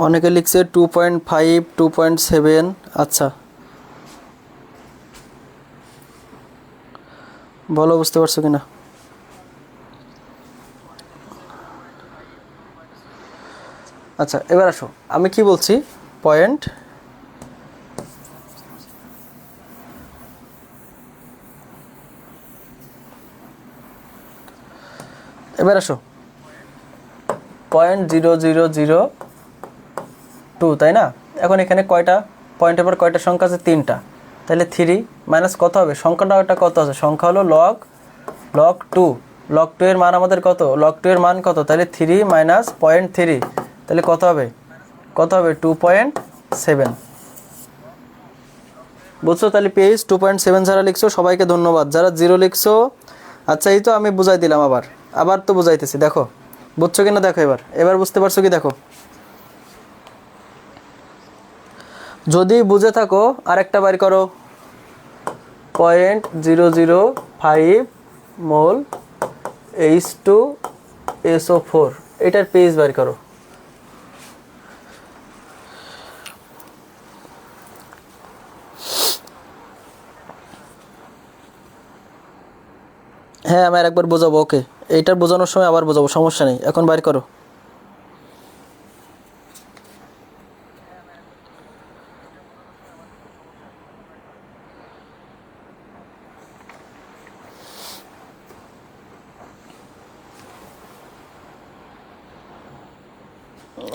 অনেকে লিখছে 2.5, 2.7। আচ্ছা বলো বুঝতে পারছো কিনা। আচ্ছা এবার আসো, আমি কি বলছি, পয়েন্ট এবার আসো 0.0002, তাই না? এখন এখানে কয়টা পয়েন্টের পর কয়টা সংখ্যা আছে, 3টা, তাহলে 3 মাইনাস কত হবে, সংখ্যাটা ওটা কত আছে, সংখ্যা হলো লগ 2, লগ 2 এর মান আমাদের কত, লগ 2 এর মান কত, তাহলে 3 মাইনাস 0.3, তাহলে কত হবে, কত হবে 2.7। বুঝছো? তাহলে পেজ 2.7 যারা লিখছো সবাইকে ধন্যবাদ, যারা 0 লিখছো আচ্ছা এই তো আমি বুঝাই দিলাম, আবার তো বুঝাইতেছি, দেখো বুঝছো কিনা দেখো, এবার বুঝতে পারছো কি দেখো। যদি বুঝে থাকো আরেকটা বাইর করো, 0.005 মোল H2SO4, এটার পেজ বাইর করো। হ্যাঁ আমি আরেকবার বোঝাবো, ওকে, এইটার বোঝানোর সময় আবার বোঝাবো, সমস্যা নেই, এখন বাইর করো।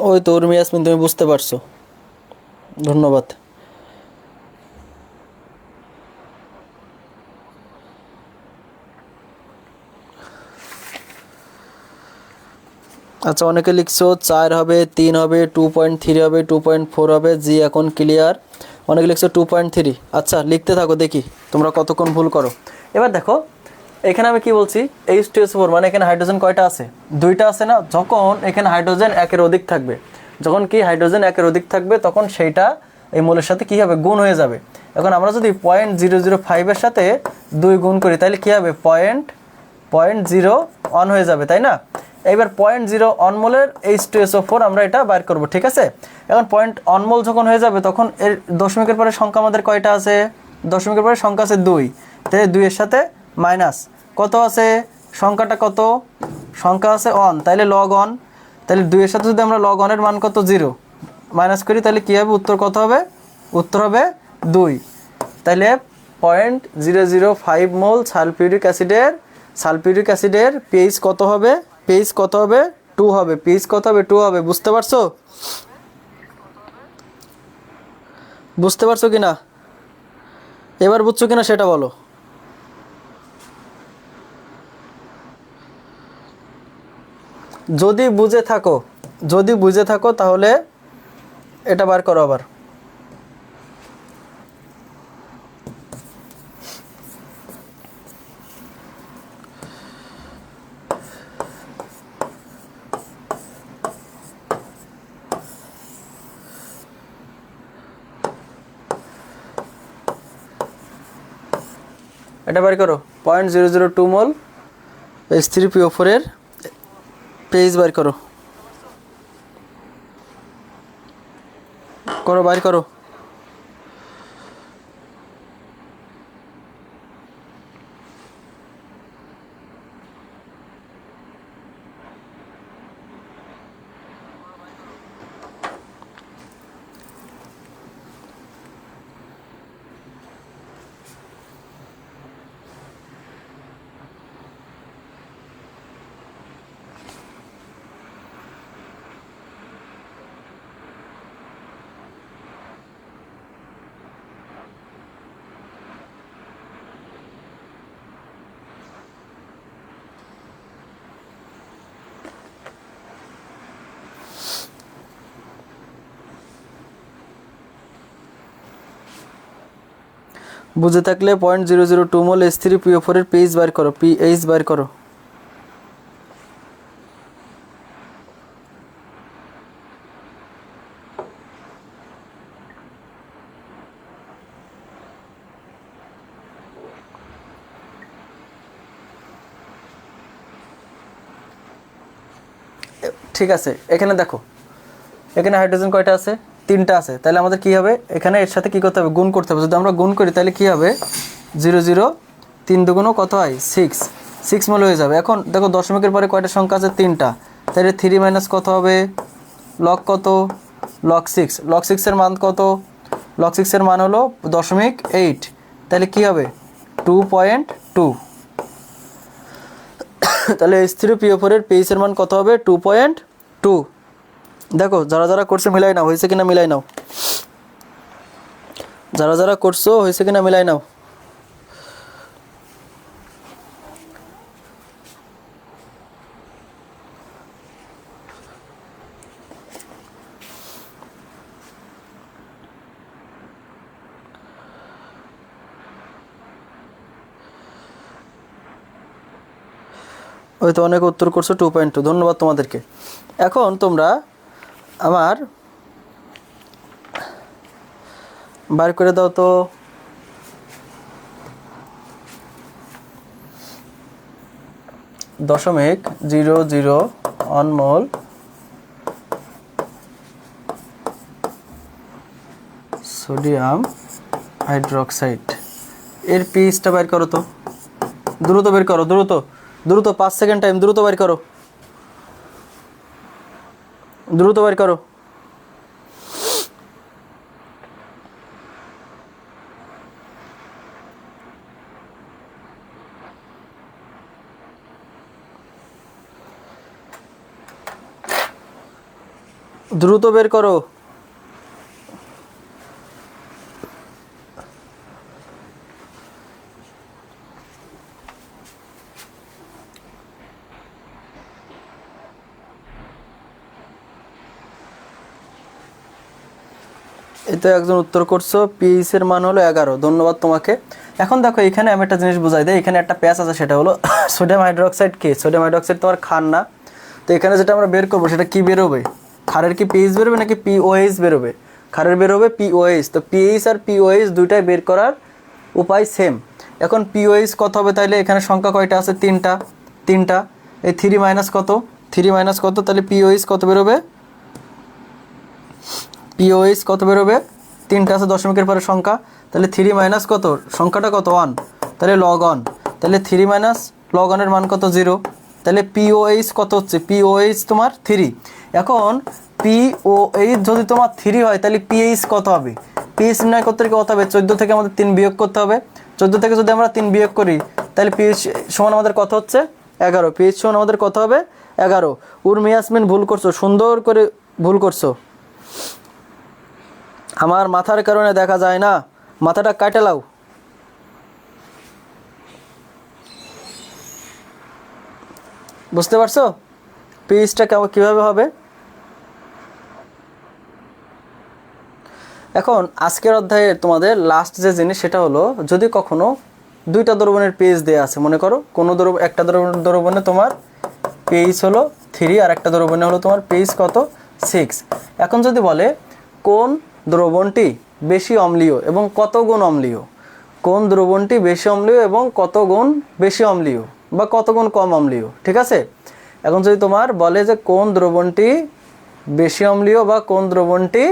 ওই তো উর্মি ইয়াসমিন, তুমি বুঝতে পারছো, ধন্যবাদ। আচ্ছা অনেকে লিখছো 4 হবে, 3 হবে, 2.3 হবে, 2.4 হবে, জি এখন ক্লিয়ার। অনেকে লিখছো 2.3। আচ্ছা লিখতে থাকো, দেখি তোমরা কতক্ষণ ভুল করো। এবার দেখো এখানে আমি কি বলছি, H2SO4 মানে এখানে হাইড্রোজেন কয়টা আছে, 2টা আছে না? যখন এখানে হাইড্রোজেন একের অধিক থাকবে, যখন কি হাইড্রোজেন একের অধিক থাকবে তখন সেইটা এই মোলের সাথে কি হবে, গুণ হয়ে যাবে। এখন আমরা যদি 0.005 এর সাথে 2 গুণ করি তাহলে কি হবে, 0.01 হয়ে যাবে, তাই না? এইবার 0.01 মোলের H2SO4 আমরা এটা বাইর করব, ঠিক আছে? এখন 0.1 মোল যখন হয়ে যাবে তখন এর দশমিকের পরে সংখ্যা আমাদের কয়টা আছে, দশমিকের পরে সংখ্যা আছে 2, তাই 2 এর সাথে মাইনাস কত আছে, সংখ্যাটা কত, সংখ্যা আছে 1, তাহলে log 1, তাহলে 2 এর সাথে যদি আমরা log 1 এর মান কত 0 মাইনাস করি তাহলে কী হবে, উত্তর কত হবে, উত্তর হবে 2। তাহলে 0.005 মোল সালফিউরিক অ্যাসিডের পিএইচ কত হবে, পিএইচ কত হবে, 2 হবে, পিএইচ কত হবে, 2 হবে। বুঝতে পারছো? বুঝতে পারছো কি না? এবার বুঝছো কি না সেটা বলো। যদি বুঝে থাকো তাহলে এটা বার করো আবার। এটা বার করো 0.002 মোল H3PO4 এর পেজ বার করো। করো, বার করো। বুঝে থাকলে 0.002 মোল H3PO4 এর পেজ বার করো, পিএইচ বার করো। ঠিক আছে, এখানে দেখো, এখানে হাইড্রোজেন কয়টা আছে? 3টা আছে। তাহলে আমাদের কি হবে, এখানে এর সাথে কি করতে হবে? গুণ করতে হবে। যদি আমরা গুণ করি তাহলে কি হবে? 0 0 3 দুগুণ কত হয়? 6 মোল হয়ে যাবে। এখন দেখো দশমিকের পরে কয়টা সংখ্যা আছে? 3টা। তাহলে 3 মাইনাস কত হবে? লগ কত? লগ 6। লগ 6 এর মান কত? লগ 6 এর মান হলো 0.8। তাহলে কি হবে? 2.2। তাহলে H3PO4 এর পেজ এর মান কত হবে? 2.2। দেখো যারা যারা করছে মিলাই নাও, হয়েছে কিনা মিলাই নাও। যারা যারা করছো হয়েছে কিনা মিলাই নাও। হয়তো অনেক উত্তর করছো 2.2, ধন্যবাদ তোমাদেরকে। এখন তোমরা আমার বার করে দাও তো 0.001 মোল সোডিয়াম হাইড্রোক্সাইড এর পিএইচটা বার করো তো, দ্রুত বের করো, দ্রুত দ্রুত, 5 সেকেন্ড টাইম, দ্রুত বার করো, দ্রুত বার করো। দ্রুত বের করো। এই তো একজন উত্তর করছো, পিএইচ এর মান হলো 11, ধন্যবাদ তোমাকে। এখন দেখো এখানে আমি একটা জিনিস বুঝাই দিই। এখানে একটা প্যাচ আছে, সেটা হলো সোডিয়াম হাইড্রোক্সাইড। কি সোডিয়াম হাইড্রোক্সাইড তোমার খান না? তো এখানে যেটা আমরা বের করবো সেটা কি বেরোবে? ক্ষারের কি পিএইচ বেরোবে নাকি পিওএইচ বেরোবে? ক্ষারের বেরোবে পিওএইচ। তো পিএইচ আর পিওএইচ দুইটাই বের করার উপায় সেম। এখন পিওএইচ কত হবে? তাহলে এখানে সংখ্যা কয়টা আছে? 3টা। এই 3 মাইনাস কত? 3 মাইনাস কত? তাহলে পিওএইচ কত বেরোবে? পিওএইচ কত বেরোবে? 3টা আছে দশমিকের পরে সংখ্যা। তাহলে 3 মাইনাস কত? সংখ্যাটা কত? 1। তাহলে লগ 1। তাহলে 3 মাইনাস লগ 1 এর মান কত? 0। তাহলে পিওএইচ কত হচ্ছে? পিওএইচ তোমার 3। এখন পিওএইচ যদি তোমার 3 হয় তাহলে পিএইচ কত হবে? পিএইচ নির্ণয় করতে কত হবে? 14 থেকে আমাদের 3 বিয়োগ করতে হবে। 14 থেকে যদি আমরা 3 বিয়োগ করি তাহলে পিএইচ সমান আমাদের কত হচ্ছে? 11। পিএইচ সমান আমাদের কত হবে? 11। উর্মি ইয়াসমিন ভুল করছো, সুন্দর করে ভুল করছো। আমার মাথার কারণে দেখা যায় না, মাথাটা কাটে লাও। বুঝতে পারছো পেজটা কীভাবে হবে? এখন আজকের অধ্যায়ে তোমাদের লাস্ট যে জিনিস সেটা হলো, যদি কখনো দুইটা দ্রবণের পেজ দেওয়া আছে, মনে করো কোনো একটা দ্রবণে তোমার পেজ হলো 3 আর একটা দ্রবণে হলো তোমার পেজ কত 6। এখন যদি বলে কোন দ্রবণটি বেশি অম্লীয় এবং কত গুণ অম্লীয়, কোন দ্রবণটি বেশি অম্লীয় এবং কত গুণ বেশি অম্লীয় বা কত গুণ কম অম্লীয়, ঠিক আছে? এখন যদি তোমার বলে যে কোন দ্রবণটি বেশি অম্লীয় বা কোন দ্রবণটি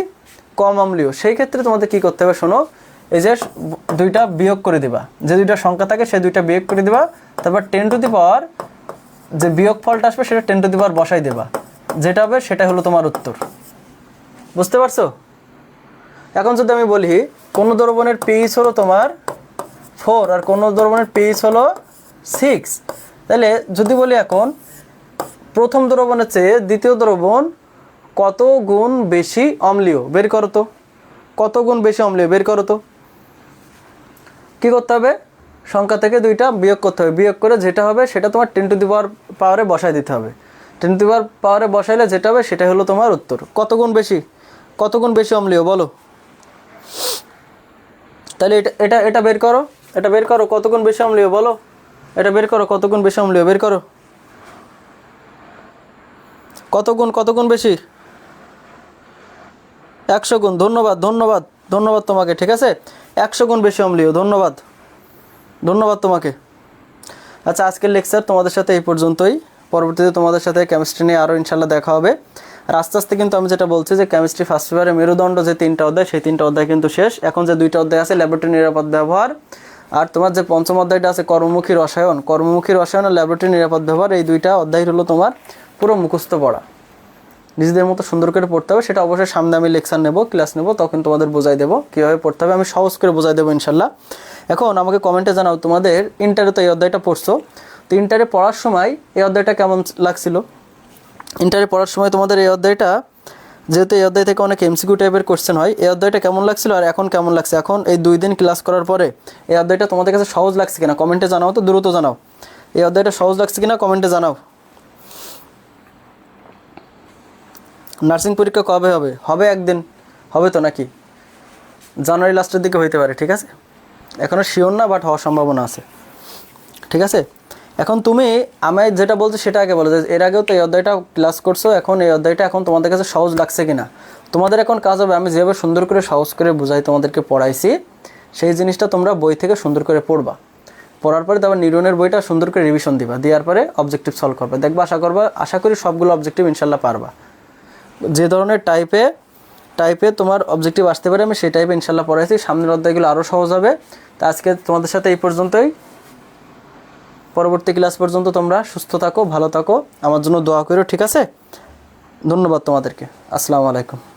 কম অম্লীয়, সেই ক্ষেত্রে তোমাদের কি করতে হবে শোনো, এই যে দুইটা বিয়োগ করে দিবা, যে দুইটা সংখ্যা থাকে সেই দুইটা বিয়োগ করে দিবা, তারপর 10 টু দি পাওয়ার যে বিয়োগ ফলটা আসবে সেটা 10 টু দি পাওয়ার বসাই দেবা, যেটা হবে সেটা হলো তোমার উত্তর। বুঝতে পারছো? এখন যদি আমি বলি কোন দ্রবণের পিএইচ হলো তোমার 4 আর কোন দ্রবণের পিএইচ হলো 6, তাহলে যদি বলি এখন প্রথম দ্রবণের চেয়ে দ্বিতীয় দ্রবণ কত গুণ বেশি অম্লীয়, বের করো তো। কত গুণ বেশি অম্লীয় বের করো তো। কী করতে হবে? সংখ্যা থেকে দুইটা বিয়োগ করতে হবে, বিয়োগ করে যেটা হবে সেটা তোমার 10 টু দি পাওয়ারে বসাই দিতে হবে। 10 টু দি পাওয়ারে বসাইলে যেটা হবে সেটা হলো তোমার উত্তর। কত গুণ বেশি, কত গুণ বেশি অম্লীয় বলো। তাহলে এটা এটা বের করো, এটা বের করো, কত গুণ বেশি অম্লীয় বলো। এটা বের করো, কত গুণ বেশি অম্লীয় বের করো। কত গুণ বেশি? 100 গুণ। ধন্যবাদ ধন্যবাদ ধন্যবাদ তোমাকে, ঠিক আছে? 100 গুণ বেশি অম্লীয়। ধন্যবাদ ধন্যবাদ তোমাকে। আচ্ছা, আজকের লেকচার তোমাদের সাথে এই পর্যন্তই। পরবর্তীতে তোমাদের সাথে কেমিস্ট্রি নিয়ে আরও ইনশাল্লাহ দেখা হবে। আর আস্তে আস্তে কিন্তু আমি যেটা বলছি যে কেমিস্ট্রি ফার্স্ট পেপারের মেরুদণ্ড যে 3টা অধ্যায়, সেই 3টা অধ্যায় কিন্তু শেষ। এখন যে 2টা অধ্যায় আছে ল্যাবরেটরি নিরাপদ ব্যবহার, আর তোমার যে পঞ্চম অধ্যায়টা আছে কর্মমুখী রসায়ন আর ল্যাবরেটরি নিরাপদ ব্যবহার, এই 2টা অধ্যায় হলো তোমার পুরো মুখস্থ পড়া। নিজেদের মতো সুন্দর করে পড়তে হবে। সেটা অবশ্যই সামনে আমি লেকচার নেব, ক্লাস নেব, তখন তোমাদের বোঝাই দেবো কীভাবে পড়তে হবে। আমি সহজ করে বোঝাই দেবো ইনশাল্লাহ। এখন আমাকে কমেন্টে জানাও তোমাদের ইন্টারে তো এই অধ্যায়টা পড়ছো, তো ইন্টারে পড়ার সময় এই অধ্যায়টা কেমন লাগছিল? ইন্টারে পড়ার সময় তোমাদের এই অধ্যায়টা, যেহেতু এই অধ্যায় থেকে অনেক এমসিকিউ টাইপের কোশ্চেন হয়, এই অধ্যায়টা কেমন লাগছিল আর এখন কেমন লাগছে? এখন এই 2 দিন ক্লাস করার পরে এই অধ্যায়টা তোমাদের কাছে সহজ লাগছে কিনা কমেন্টে জানাও তো, দ্রুত জানাও। এই অধ্যায়টা সহজ লাগছে কিনা কমেন্টে জানাও। নার্সিং পরীক্ষা কবে হবে? হবে একদিন, হবে তো নাকি? জানুয়ারি লাস্টের দিকে হইতে পারে, ঠিক আছে? এখনও শিওর না, বাট হওয়ার সম্ভাবনা আছে, ঠিক আছে? এখন তুমি আমি যেটা বলছি সেটা আগে বলো, যে এর আগেও তো এই অধ্যায়টা ক্লাস করছো, এখন এই অধ্যায়টা এখন তোমাদের কাছে সহজ লাগছে কিনা। তোমাদের এখন কাজ হবে আমি যেভাবে সুন্দর করে সহজ করে বুঝাই তোমাদেরকে পড়াইছি, সেই জিনিসটা তোমরা বই থেকে সুন্দর করে পড়বা। পড়ার পরে তারপর নিউটনের বইটা সুন্দর করে রিভিশন দিবা, দেওয়ার পরে অবজেক্টিভ সলভ করবে, দেখবা আশা করি সবগুলো অবজেক্টিভ ইনশাল্লাহ পারবা। যে ধরনের টাইপে তোমার অবজেক্টিভ আসতে পারে আমি সেই টাইপে ইনশাল্লাহ পড়াইছি। সামনের অধ্যায়গুলো আরও সহজ হবে। তো আজকে তোমাদের সাথে এই পর্যন্তই। পরবর্তী ক্লাস পর্যন্ত তোমরা সুস্থ থাকো, ভালো থাকো, আমার জন্য দোয়া করো, ঠিক আছে? ধন্যবাদ তোমাদেরকে। আসসালামু আলাইকুম।